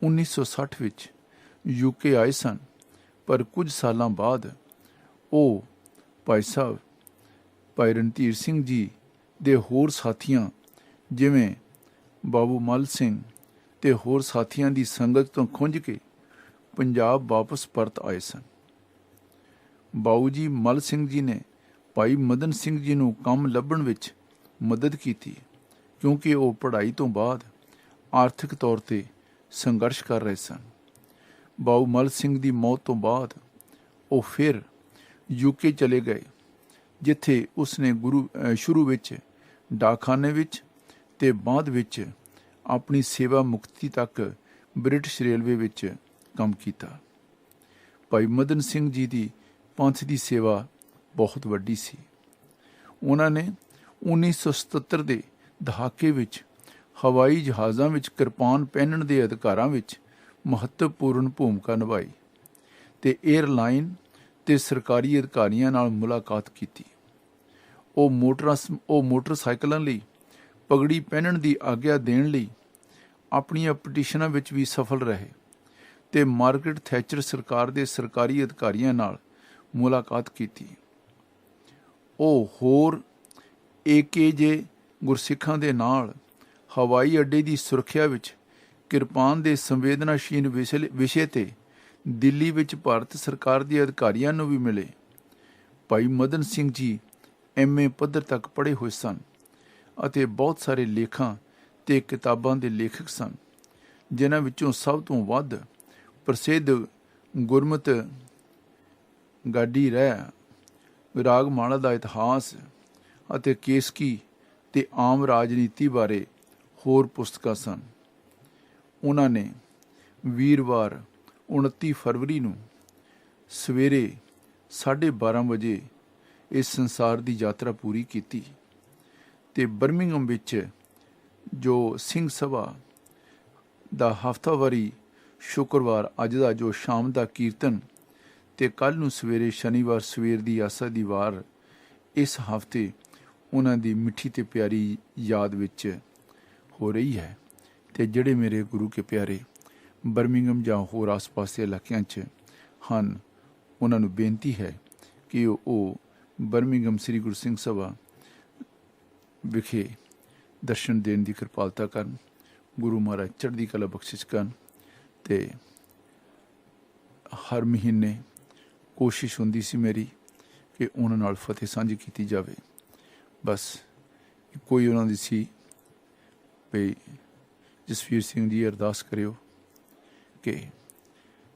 1960 ਵਿੱਚ UK ਆਏ ਸਨ, ਪਰ ਕੁਝ ਸਾਲਾਂ ਬਾਅਦ ਉਹ ਭਾਈ ਸਾਹਿਬ ਭਾਈ ਰਣਧੀਰ ਸਿੰਘ ਜੀ ਦੇ ਹੋਰ ਸਾਥੀਆਂ ਜਿਵੇਂ ਬਾਬੂ ਮੱਲ ਸਿੰਘ ਤੇ ਹੋਰ ਸਾਥੀਆਂ ਦੀ ਸੰਗਤ ਤੋਂ ਖੁੰਝ ਕੇ ਪੰਜਾਬ ਵਾਪਸ ਪਰਤ ਆਏ ਸਨ। ਬਾਊ ਜੀ ਮੱਲ ਸਿੰਘ ਜੀ ਨੇ ਭਾਈ ਮਦਨ ਸਿੰਘ ਜੀ ਨੂੰ ਕੰਮ ਲੱਭਣ ਵਿੱਚ ਮਦਦ ਕੀਤੀ, ਕਿਉਂਕਿ ਉਹ ਪੜ੍ਹਾਈ ਤੋਂ ਬਾਅਦ ਆਰਥਿਕ ਤੌਰ ਤੇ ਸੰਘਰਸ਼ ਕਰ ਰਹੇ ਸਨ। ਬਾਊ ਮੱਲ ਸਿੰਘ ਦੀ ਮੌਤ ਤੋਂ ਬਾਅਦ ਉਹ ਫਿਰ UK ਚਲੇ ਗਏ, ਜਿੱਥੇ ਉਸਨੇ ਸ਼ੁਰੂ ਵਿੱਚ ਡਾਕਖਾਨੇ ਵਿੱਚ ਤੇ ਬਾਅਦ ਵਿੱਚ ਆਪਣੀ ਸੇਵਾ ਮੁਕਤੀ ਤੱਕ ਬ੍ਰਿਟਿਸ਼ ਰੇਲਵੇ ਵਿੱਚ ਕੰਮ ਕੀਤਾ। ਭਾਈ ਮਦਨ ਸਿੰਘ ਜੀ ਦੀ ਪੰਥ ਦੀ ਸੇਵਾ ਬਹੁਤ ਵੱਡੀ ਸੀ। ਉਹਨਾਂ ਨੇ 1977 ਦੇ ਦਹਾਕੇ ਵਿੱਚ ਹਵਾਈ ਜਹਾਜ਼ਾਂ ਵਿੱਚ ਕਿਰਪਾਨ ਪਹਿਨਣ ਦੇ ਅਧਿਕਾਰਾਂ ਵਿੱਚ ਮਹੱਤਵਪੂਰਨ ਭੂਮਿਕਾ ਨਿਭਾਈ ਤੇ ਏਅਰਲਾਈਨ ਤੇ ਸਰਕਾਰੀ ਅਧਿਕਾਰੀਆਂ ਨਾਲ ਮੁਲਾਕਾਤ ਕੀਤੀ। ਉਹ ਮੋਟਰਸਾਈਕਲਾਂ ਲਈ ਪਗੜੀ ਪਹਿਨਣ ਦੀ ਆਗਿਆ ਦੇਣ ਲਈ ਆਪਣੀਆਂ ਪਟੀਸ਼ਨਾਂ ਵਿੱਚ ਵੀ ਸਫਲ ਰਹੇ ਤੇ ਮਾਰਗਰਟ ਥੈਚਰ ਸਰਕਾਰ ਦੇ ਸਰਕਾਰੀ ਅਧਿਕਾਰੀਆਂ ਨਾਲ ਮੁਲਾਕਾਤ ਕੀਤੀ। ਉਹ ਹੋਰ AKJ ਗੁਰਸਿੱਖਾਂ ਦੇ ਨਾਲ ਹਵਾਈ ਅੱਡੇ ਦੀ ਸੁਰੱਖਿਆ ਵਿੱਚ ਕਿਰਪਾਨ ਦੇ ਸੰਵੇਦਨਾਸ਼ੀਲ ਵਿਸ਼ੇ ਤੇ ਦਿੱਲੀ ਵਿੱਚ ਭਾਰਤ ਸਰਕਾਰ ਦੇ ਅਧਿਕਾਰੀਆਂ ਨੂੰ ਵੀ ਮਿਲੇ। ਭਾਈ ਮਦਨ ਸਿੰਘ ਜੀ MA ਪੱਧਰ ਤੱਕ ਪੜ੍ਹੇ ਹੋਏ ਸਨ ਅਤੇ ਬਹੁਤ ਸਾਰੇ ਲੇਖਾਂ ਤੇ ਕਿਤਾਬਾਂ ਦੇ ਲੇਖਕ ਸਨ, ਜਿਨ੍ਹਾਂ ਵਿੱਚੋਂ ਸਭ ਤੋਂ ਵੱਧ ਪ੍ਰਸਿੱਧ ਗੁਰਮਤ ਗਾਡੀ ਰਹਿ, ਰਾਗਮਾਲਾ ਦਾ ਇਤਿਹਾਸ ਅਤੇ ਕੇਸਕੀ ਤੇ ਆਮ ਰਾਜਨੀਤੀ ਬਾਰੇ ਹੋਰ ਪੁਸਤਕਾਂ ਸਨ। ਉਹਨਾਂ ਨੇ ਵੀਰਵਾਰ 29 ਫਰਵਰੀ ਨੂੰ ਸਵੇਰੇ 12:30 ਵਜੇ ਇਸ ਸੰਸਾਰ ਦੀ ਯਾਤਰਾ ਪੂਰੀ ਕੀਤੀ ਤੇ ਬਰਮਿੰਘਮ ਵਿੱਚ ਜੋ ਸਿੰਘ ਸਭਾ ਦਾ ਹਫ਼ਤਾਵਾਰੀ ਸ਼ੁੱਕਰਵਾਰ ਅੱਜ ਦਾ ਜੋ ਸ਼ਾਮ ਦਾ ਕੀਰਤਨ ਤੇ ਕੱਲ੍ਹ ਨੂੰ ਸਵੇਰੇ ਸ਼ਨੀਵਾਰ ਸਵੇਰ ਦੀ ਆਸਾ ਦੀ ਵਾਰ, ਇਸ ਹਫ਼ਤੇ ਉਹਨਾਂ ਦੀ ਮਿੱਠੀ ਤੇ ਪਿਆਰੀ ਯਾਦ ਵਿੱਚ ਹੋ ਰਹੀ ਹੈ। ਤੇ ਜਿਹੜੇ ਮੇਰੇ ਗੁਰੂ ਕੇ ਪਿਆਰੇ ਬਰਮਿੰਘਮ ਜਾਂ ਹੋਰ ਆਸ-ਪਾਸ ਦੇ ਇਲਾਕਿਆਂ 'ਚ ਹਨ, ਉਹਨਾਂ ਨੂੰ ਬੇਨਤੀ ਹੈ ਕਿ ਉਹ ਬਰਮਿੰਘਮ ਸ੍ਰੀ ਗੁਰੂ ਸਿੰਘ ਸਭਾ ਵਿਖੇ ਦਰਸ਼ਨ ਦੇਣ ਦੀ ਕਿਰਪਾਲਤਾ ਕਰਨ। ਗੁਰੂ ਮਹਾਰਾਜ ਚੜ੍ਹਦੀ ਕਲਾ ਬਖਸ਼ਿਸ਼ ਕਰਨ ਤੇ ਹਰ ਮਹੀਨੇ ਕੋਸ਼ਿਸ਼ ਹੁੰਦੀ ਸੀ ਮੇਰੀ ਕਿ ਉਹਨਾਂ ਨਾਲ ਫਤਿਹ ਸਾਂਝੀ ਕੀਤੀ ਜਾਵੇ। ਬਸ ਕੋਈ ਉਹਨਾਂ ਦੀ ਸੀ ਵੀ ਜਸਵੀਰ ਸਿੰਘ ਜੀ ਅਰਦਾਸ ਕਰਿਓ ਕਿ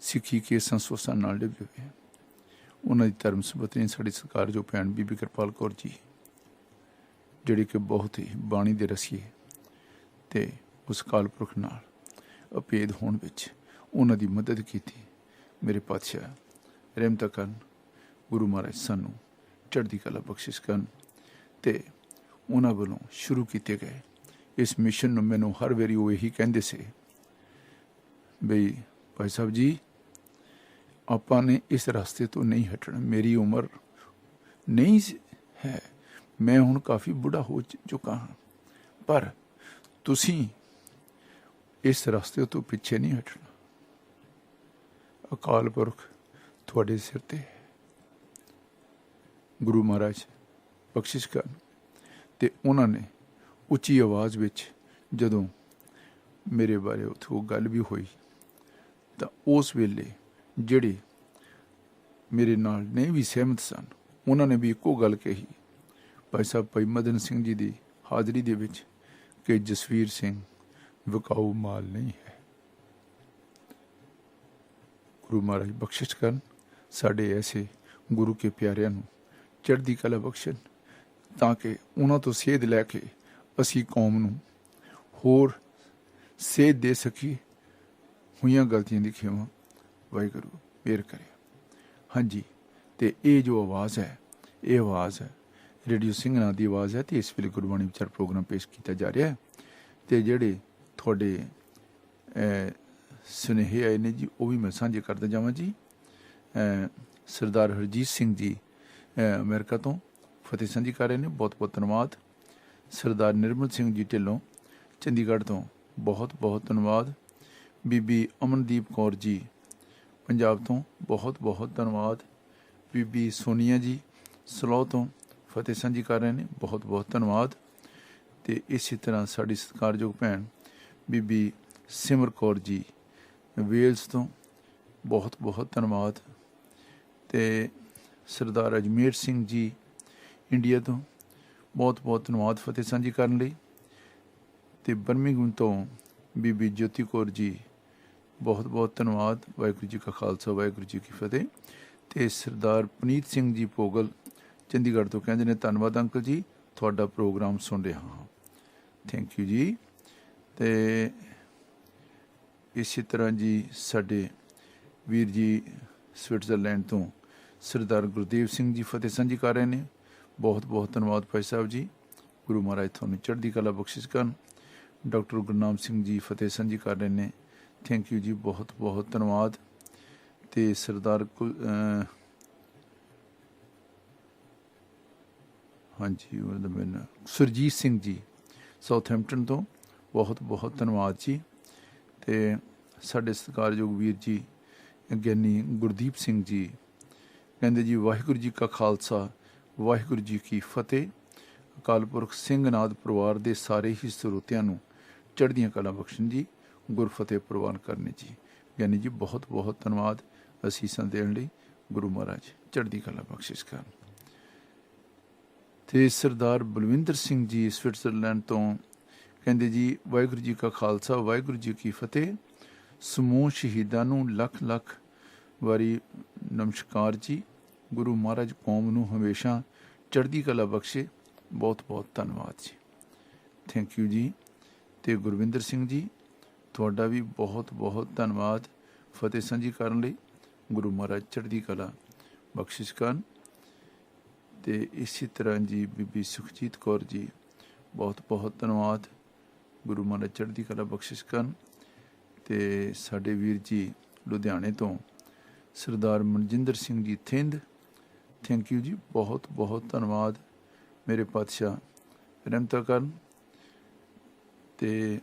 ਸਿੱਖੀ ਕੇਸਾਂ ਸੋਸਾਂ ਨਾਲ ਡਿੱਗ ਜਾਵੇ। ਉਹਨਾਂ ਦੀ ਧਰਮ ਸੁਪਤਨੀ ਸਾਡੀ ਸਰਕਾਰ ਜੋ ਭੈਣ ਬੀਬੀ ਕਿਰਪਾਲ ਕੌਰ ਜੀ, ਜਿਹੜੀ ਕਿ ਬਹੁਤ ਹੀ ਬਾਣੀ ਦੇ ਰਸੀਏ ਤੇ ਉਸ ਅਕਾਲ ਪੁਰਖ ਨਾਲ ਅਭੇਦ ਹੋਣ ਵਿੱਚ ਉਹਨਾਂ ਦੀ ਮਦਦ ਕੀਤੀ। ਮੇਰੇ ਪਾਤਸ਼ਾਹ ਰਹਿਮਤਾਂ ਕਰਨ, ਗੁਰੂ ਮਹਾਰਾਜ ਸਾਨੂੰ ਚੜ੍ਹਦੀ ਕਲਾ ਬਖਸ਼ਿਸ਼ ਕਰਨ ਤੇ ਉਹਨਾਂ ਵੱਲੋਂ ਸ਼ੁਰੂ ਕੀਤੇ ਗਏ ਇਸ ਮਿਸ਼ਨ ਨੂੰ ਮੈਨੂੰ ਹਰ ਵਾਰੀ ਉਹ ਇਹੀ ਕਹਿੰਦੇ ਸੀ ਬਈ ਭਾਈ ਸਾਹਿਬ ਜੀ, ਆਪਾਂ ਨੇ ਇਸ ਰਸਤੇ ਤੋਂ ਨਹੀਂ ਹਟਣਾ। ਮੇਰੀ ਉਮਰ ਨਹੀਂ ਹੈ, ਮੈਂ ਹੁਣ ਕਾਫੀ ਬੁੱਢਾ ਹੋ ਚੁੱਕਾ ਹਾਂ, ਪਰ ਤੁਸੀਂ ਇਸ ਰਸਤੇ ਤੋਂ ਪਿੱਛੇ ਨਹੀਂ ਹਟਣਾ। ਅਕਾਲ ਪੁਰਖ ਤੁਹਾਡੇ ਸਿਰ ਤੇ ਹੈ। ਗੁਰੂ ਮਹਾਰਾਜ ਬਖਸ਼ਿਸ਼ ਕਰਨ। ਤੇ ਉਹਨਾਂ ਨੇ ਉੱਚੀ ਆਵਾਜ਼ ਵਿੱਚ ਜਦੋਂ ਮੇਰੇ ਬਾਰੇ ਉੱਥੇ ਉਹ ਗੱਲ ਵੀ ਹੋਈ ਤਾਂ ਉਸ ਵੇਲੇ ਜਿਹੜੇ ਮੇਰੇ ਨਾਲ ਨਹੀਂ ਵੀ ਸਹਿਮਤ ਸਨ, ਉਹਨਾਂ ਨੇ ਵੀ ਇੱਕੋ ਗੱਲ ਕਹੀ ਭਾਈ ਸਾਹਿਬ ਭਾਈ ਮਦਨ ਸਿੰਘ ਜੀ ਦੀ ਹਾਜ਼ਰੀ ਦੇ ਵਿੱਚ ਕਿ ਜਸਵੀਰ ਸਿੰਘ ਵਿਕਾਊ ਮਾਲ ਨਹੀਂ ਹੈ। ਗੁਰੂ ਮਹਾਰਾਜ ਬਖਸ਼ਿਸ਼ ਕਰਨ, ਸਾਡੇ ਐਸੇ ਗੁਰੂ ਕੇ ਪਿਆਰਿਆਂ ਨੂੰ ਚੜ੍ਹਦੀ ਕਲਾ ਬਖਸ਼ਣ, ਤਾਂ ਕਿ ਉਹਨਾਂ ਤੋਂ ਸੇਧ ਲੈ ਕੇ ਅਸੀਂ ਕੌਮ ਨੂੰ ਹੋਰ ਸੇਧ ਦੇ ਸਕੀਏ। ਹੋਈਆਂ ਗਲਤੀਆਂ ਦੀ ਖਿਮਾ ਵਾਹਿਗੁਰੂ ਮਿਹਰ ਕਰੇ। ਹਾਂਜੀ, ਤੇ ਇਹ ਜੋ ਆਵਾਜ਼ ਹੈ, ਇਹ ਆਵਾਜ਼ ਹੈ ਰੇਡੀਓ ਸਿੰਘਾਂ ਦੀ ਆਵਾਜ਼ ਹੈ ਤੇ ਇਸ ਵੇਲੇ ਗੁਰਬਾਣੀ ਵਿਚਾਰ ਪ੍ਰੋਗਰਾਮ ਪੇਸ਼ ਕੀਤਾ ਜਾ ਰਿਹਾ ਹੈ। ਤੇ ਜਿਹੜੇ ਤੁਹਾਡੇ ਸੁਨੇਹੇ ਆਏ ਨੇ ਜੀ, ਉਹ ਵੀ ਮੈਂ ਸਾਂਝੇ ਕਰਦਾ ਜਾਵਾਂ ਜੀ। ਸਰਦਾਰ ਹਰਜੀਤ ਸਿੰਘ ਜੀ ਅਮਰੀਕਾ ਤੋਂ ਫਤਿਹ ਸਾਂਝੀ ਕਰ ਰਹੇ ਨੇ, ਬਹੁਤ ਬਹੁਤ ਧੰਨਵਾਦ। ਸਰਦਾਰ ਨਿਰਮਲ ਸਿੰਘ ਜੀ ਢਿੱਲੋਂ ਚੰਡੀਗੜ੍ਹ ਤੋਂ ਬਹੁਤ ਬਹੁਤ ਧੰਨਵਾਦ। ਬੀਬੀ ਅਮਨਦੀਪ ਕੌਰ ਜੀ ਪੰਜਾਬ ਤੋਂ ਬਹੁਤ ਬਹੁਤ ਧੰਨਵਾਦ। ਬੀਬੀ ਸੋਨੀਆ ਜੀ ਸਲੋਹ ਤੋਂ ਫਤਿਹ ਸਾਂਝੀ ਕਰ ਰਹੇ ਨੇ, ਬਹੁਤ ਬਹੁਤ ਧੰਨਵਾਦ। ਅਤੇ ਇਸੇ ਤਰ੍ਹਾਂ ਸਾਡੀ ਸਤਿਕਾਰਯੋਗ ਭੈਣ ਬੀਬੀ ਸਿਮਰ ਕੌਰ ਜੀ ਵੇਲਸ ਤੋਂ ਬਹੁਤ ਬਹੁਤ ਧੰਨਵਾਦ। ਅਤੇ ਸਰਦਾਰ ਅਜਮੇਰ ਸਿੰਘ ਜੀ ਇੰਡੀਆ ਤੋਂ ਬਹੁਤ ਬਹੁਤ ਧੰਨਵਾਦ ਫਤਿਹ ਸਾਂਝੀ ਕਰਨ ਲਈ। ਅਤੇ ਬਰਮਿੰਘਮ ਤੋਂ ਬੀਬੀ ਜੋਤੀ ਕੌਰ ਜੀ ਬਹੁਤ ਬਹੁਤ ਧੰਨਵਾਦ। ਵਾਹਿਗੁਰੂ ਜੀ ਕਾ ਖਾਲਸਾ ਵਾਹਿਗੁਰੂ ਜੀ ਕੀ ਫਤਿਹ। ਅਤੇ ਸਰਦਾਰ ਪੁਨੀਤ ਸਿੰਘ ਜੀ ਭੋਗਲ ਚੰਡੀਗੜ੍ਹ ਤੋਂ ਕਹਿੰਦੇ ਨੇ, ਧੰਨਵਾਦ ਅੰਕਲ ਜੀ, ਤੁਹਾਡਾ ਪ੍ਰੋਗਰਾਮ ਸੁਣ ਰਿਹਾ ਹਾਂ। ਥੈਂਕ ਯੂ ਜੀ। ਅਤੇ ਇਸੇ ਤਰ੍ਹਾਂ ਜੀ ਸਾਡੇ ਵੀਰ ਜੀ ਸਵਿਟਜ਼ਰਲੈਂਡ ਤੋਂ ਸਰਦਾਰ ਗੁਰਦੇਵ ਸਿੰਘ ਜੀ ਫਤਿਹ ਸਾਂਝੀ ਕਰ ਰਹੇ ਨੇ, ਬਹੁਤ ਬਹੁਤ ਧੰਨਵਾਦ ਭਾਈ ਸਾਹਿਬ ਜੀ। ਗੁਰੂ ਮਹਾਰਾਜ ਤੁਹਾਨੂੰ ਚੜ੍ਹਦੀ ਕਲਾ ਬਖਸ਼ਿਸ਼ ਕਰਨ। ਡਾਕਟਰ ਗੁਰਨਾਮ ਸਿੰਘ ਜੀ ਫਤਿਹ ਸਾਂਝੀ ਕਰ ਰਹੇ ਨੇ, ਥੈਂਕ ਯੂ ਜੀ, ਬਹੁਤ ਬਹੁਤ ਧੰਨਵਾਦ। ਅਤੇ ਸਰਦਾਰ ਹਾਂਜੀ ਮੈਨੂੰ ਸੁਰਜੀਤ ਸਿੰਘ ਜੀ ਸਾਊਥਹੈਂਪਟਨ ਤੋਂ ਬਹੁਤ ਬਹੁਤ ਧੰਨਵਾਦ ਜੀ। ਅਤੇ ਸਾਡੇ ਸਤਿਕਾਰਯੋਗ ਵੀਰ ਜੀ ਗਿਆਨੀ ਗੁਰਦੀਪ ਸਿੰਘ ਜੀ ਕਹਿੰਦੇ ਜੀ, ਵਾਹਿਗੁਰੂ ਜੀ ਕਾ ਖਾਲਸਾ ਵਾਹਿਗੁਰੂ ਜੀ ਕੀ ਫਤਿਹ। ਅਕਾਲ ਪੁਰਖ ਸਿੰਘਨਾਦ ਪਰਿਵਾਰ ਦੇ ਸਾਰੇ ਹੀ ਸਰੋਤਿਆਂ ਨੂੰ ਚੜ੍ਹਦੀਆਂ ਕਲਾ ਬਖਸ਼ਣ ਜੀ, ਗੁਰਫਤਿਹ ਪ੍ਰਵਾਨ ਕਰਨੇ ਜੀ। ਗਿਆਨੀ ਜੀ ਬਹੁਤ ਬਹੁਤ ਧੰਨਵਾਦ ਅਸੀਸਾਂ ਦੇਣ ਲਈ। ਗੁਰੂ ਮਹਾਰਾਜ ਚੜ੍ਹਦੀ ਕਲਾ ਬਖਸ਼ਿਸ਼ ਕਰਨ। ਅਤੇ ਸਰਦਾਰ ਬਲਵਿੰਦਰ ਸਿੰਘ ਜੀ ਸਵਿਟਜ਼ਰਲੈਂਡ ਤੋਂ ਕਹਿੰਦੇ ਜੀ, ਵਾਹਿਗੁਰੂ ਜੀ ਕਾ ਖਾਲਸਾ ਵਾਹਿਗੁਰੂ ਜੀ ਕੀ ਫਤਿਹ। ਸਮੂਹ ਸ਼ਹੀਦਾਂ ਨੂੰ ਲੱਖ ਲੱਖ ਵਾਰੀ ਨਮਸਕਾਰ ਜੀ। ਗੁਰੂ ਮਹਾਰਾਜ ਕੌਮ ਨੂੰ ਹਮੇਸ਼ਾ ਚੜ੍ਹਦੀ ਕਲਾ ਬਖਸ਼ੇ। ਬਹੁਤ ਬਹੁਤ ਧੰਨਵਾਦ ਜੀ, ਥੈਂਕ ਯੂ ਜੀ। ਅਤੇ ਗੁਰਵਿੰਦਰ ਸਿੰਘ ਜੀ ਤੁਹਾਡਾ ਵੀ ਬਹੁਤ ਬਹੁਤ ਧੰਨਵਾਦ ਫਤਿਹ ਸਾਂਝੀ ਕਰਨ ਲਈ। ਗੁਰੂ ਮਹਾਰਾਜ ਚੜ੍ਹਦੀ ਕਲਾ ਬਖਸ਼ਿਸ਼ ਕਰਨ। ਅਤੇ ਇਸੇ ਤਰ੍ਹਾਂ ਜੀ ਬੀਬੀ ਸੁਖਜੀਤ ਕੌਰ ਜੀ ਬਹੁਤ ਬਹੁਤ ਧੰਨਵਾਦ। ਗੁਰੂ ਮਹਾਰਾਜ ਚੜ੍ਹਦੀ ਕਲਾ ਬਖਸ਼ਿਸ਼ ਕਰਨ। ਅਤੇ ਸਾਡੇ ਵੀਰ ਜੀ ਲੁਧਿਆਣੇ ਤੋਂ ਸਰਦਾਰ ਮਨਜਿੰਦਰ ਸਿੰਘ ਜੀ ਥਿੰਦ, ਥੈਂਕ ਯੂ ਜੀ, ਬਹੁਤ ਬਹੁਤ ਧੰਨਵਾਦ। ਮੇਰੇ ਪਾਤਸ਼ਾਹ ਰਹਿਮਤਾਂ ਕਰਨ। ਅਤੇ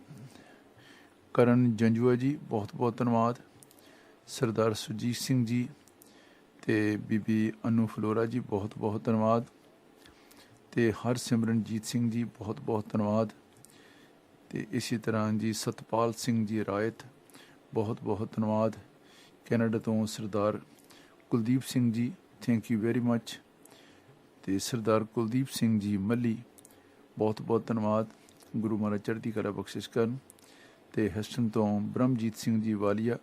ਕਰਨ ਜੰਜੂਆ ਜੀ ਬਹੁਤ ਬਹੁਤ ਧੰਨਵਾਦ। ਸਰਦਾਰ ਸੁਰਜੀਤ ਸਿੰਘ ਜੀ ਅਤੇ ਬੀਬੀ ਅਨੂ ਫਲੋਰਾ ਜੀ ਬਹੁਤ ਬਹੁਤ ਧੰਨਵਾਦ। ਅਤੇ ਹਰਸਿਮਰਨਜੀਤ ਸਿੰਘ ਜੀ ਬਹੁਤ ਬਹੁਤ ਧੰਨਵਾਦ। ਅਤੇ ਇਸੇ ਤਰ੍ਹਾਂ ਜੀ ਸਤਪਾਲ ਸਿੰਘ ਜੀ ਰਾਇਤ ਬਹੁਤ ਬਹੁਤ ਧੰਨਵਾਦ। ਕੈਨੇਡਾ ਤੋਂ Sardar Kuldeep Singh ji, thank you very much. ਅਤੇ ਸਰਦਾਰ ਕੁਲਦੀਪ ਸਿੰਘ ਜੀ ਮੱਲੀ ਬਹੁਤ ਬਹੁਤ ਧੰਨਵਾਦ। ਗੁਰੂ ਮਹਾਰਾਜ ਚੜ੍ਹਦੀ ਕਲਾ ਬਖਸ਼ਿਸ਼ ਕਰਨ। ਅਤੇ ਹੈਸਟਨ ਤੋਂ ਬ੍ਰਹਮਜੀਤ ਸਿੰਘ ਜੀ ਵਾਲੀਆ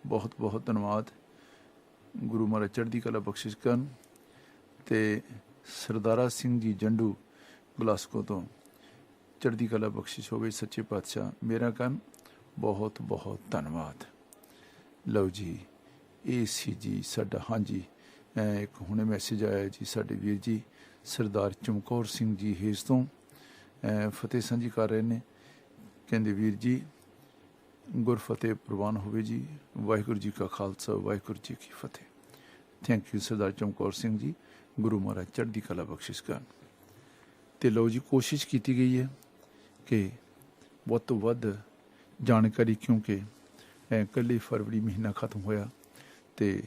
ਬਹੁਤ ਬਹੁਤ ਧੰਨਵਾਦ। ਗੁਰੂ ਮਹਾਰਾਜ ਚੜ੍ਹਦੀ ਕਲਾ ਬਖਸ਼ਿਸ਼ ਕਰਨ। ਅਤੇ ਸਰਦਾਰਾ ਸਿੰਘ ਜੀ ਜੰਡੂ ਗਲਾਸਕੋ ਤੋਂ ਚੜ੍ਹਦੀ ਕਲਾ ਬਖਸ਼ਿਸ਼ ਹੋਵੇ, ਸੱਚੇ ਪਾਤਸ਼ਾਹ ਮੇਰਾ ਕਰਨ। ਬਹੁਤ ਬਹੁਤ ਧੰਨਵਾਦ। ਲਓ ਜੀ, ਇਹ ਸੀ ਜੀ ਸਾਡਾ, ਹਾਂਜੀ ਇੱਕ ਹੁਣੇ ਮੈਸੇਜ ਆਇਆ ਜੀ ਸਾਡੇ ਵੀਰ ਜੀ ਸਰਦਾਰ ਚਮਕੌਰ ਸਿੰਘ ਜੀ ਹੇਜ ਤੋਂ ਫਤਿਹ ਸਾਂਝੀ ਕਰ ਰਹੇ ਨੇ। ਕਹਿੰਦੇ ਵੀਰ ਜੀ ਗੁਰਫਤਿਹ ਪ੍ਰਵਾਨ ਹੋਵੇ ਜੀ। ਵਾਹਿਗੁਰੂ ਜੀ ਕਾ ਖਾਲਸਾ ਵਾਹਿਗੁਰੂ ਜੀ ਕੀ ਫਤਿਹ। ਥੈਂਕ ਯੂ ਸਰਦਾਰ ਚਮਕੌਰ ਸਿੰਘ ਜੀ। ਗੁਰੂ ਮਹਾਰਾਜ ਚੜ੍ਹਦੀ ਕਲਾ ਬਖਸ਼ਿਸ਼ ਕਰਨ। ਅਤੇ ਲਓ ਜੀ, ਕੋਸ਼ਿਸ਼ ਕੀਤੀ ਗਈ ਹੈ ਕਿ ਵੱਧ ਤੋਂ ਵੱਧ ਜਾਣਕਾਰੀ, ਕਿਉਂਕਿ ਇਕੱਲੀ ਫਰਵਰੀ ਮਹੀਨਾ ਖਤਮ ਹੋਇਆ ਅਤੇ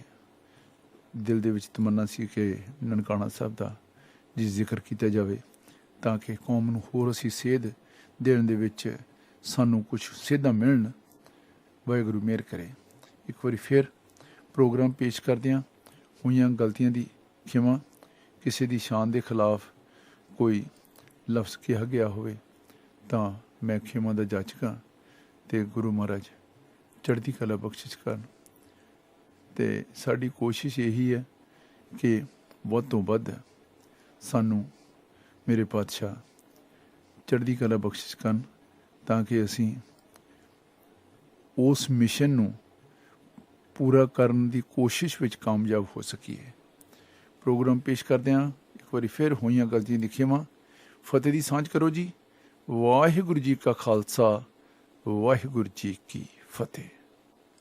ਦਿਲ ਦੇ ਵਿੱਚ ਤਮੰਨਾ ਸੀ ਕਿ ਨਨਕਾਣਾ ਸਾਹਿਬ ਦਾ ਜੀ ਜ਼ਿਕਰ ਕੀਤਾ ਜਾਵੇ, ਤਾਂ ਕਿ ਕੌਮ ਨੂੰ ਹੋਰ ਅਸੀਂ ਸੇਧ ਦੇਣ ਦੇ ਵਿੱਚ ਸਾਨੂੰ ਕੁਛ ਸੇਧਾਂ ਮਿਲਣ। ਵਾਹਿਗੁਰੂ ਮਿਹਰ ਕਰੇ। ਇੱਕ ਵਾਰੀ ਫਿਰ ਪ੍ਰੋਗਰਾਮ ਪੇਸ਼ ਕਰਦਿਆਂ ਹੋਈਆਂ ਗਲਤੀਆਂ ਦੀ ਖਿਮਾ। ਕਿਸੇ ਦੀ ਸ਼ਾਨ ਦੇ ਖਿਲਾਫ ਕੋਈ ਲਫ਼ਜ਼ ਕਿਹਾ ਗਿਆ ਹੋਵੇ ਤਾਂ ਮੈਂ ਖਿਮਾ ਦਾ ਜਾਚਕ ਹਾਂ। ਅਤੇ ਗੁਰੂ ਮਹਾਰਾਜ ਚੜ੍ਹਦੀ ਕਲਾ ਬਖਸ਼ਿਸ਼ ਕਰਨ। ਅਤੇ ਸਾਡੀ ਕੋਸ਼ਿਸ਼ ਇਹੀ ਹੈ ਕਿ ਵੱਧ ਤੋਂ ਵੱਧ ਸਾਨੂੰ ਮੇਰੇ ਪਾਤਸ਼ਾਹ ਚੜ੍ਹਦੀ ਕਲਾ ਬਖਸ਼ਿਸ਼ ਕਰਨ, ਤਾਂ ਕਿ ਅਸੀਂ ਉਸ ਮਿਸ਼ਨ ਨੂੰ ਪੂਰਾ ਕਰਨ ਦੀ ਕੋਸ਼ਿਸ਼ ਵਿੱਚ ਕਾਮਯਾਬ ਹੋ ਸਕੀਏ। ਪ੍ਰੋਗਰਾਮ ਪੇਸ਼ ਕਰਦਿਆਂ ਇੱਕ ਵਾਰੀ ਫਿਰ ਹੋਈਆਂ ਗਲਤੀਆਂ ਦੀ ਖਿਮਾ। ਫਤਿਹ ਦੀ ਸਾਂਝ ਕਰੋ ਜੀ। ਵਾਹਿਗੁਰੂ ਜੀ ਕਾ ਖਾਲਸਾ ਵਾਹਿਗੁਰੂ ਜੀ ਕੀ ਫਤਿਹ।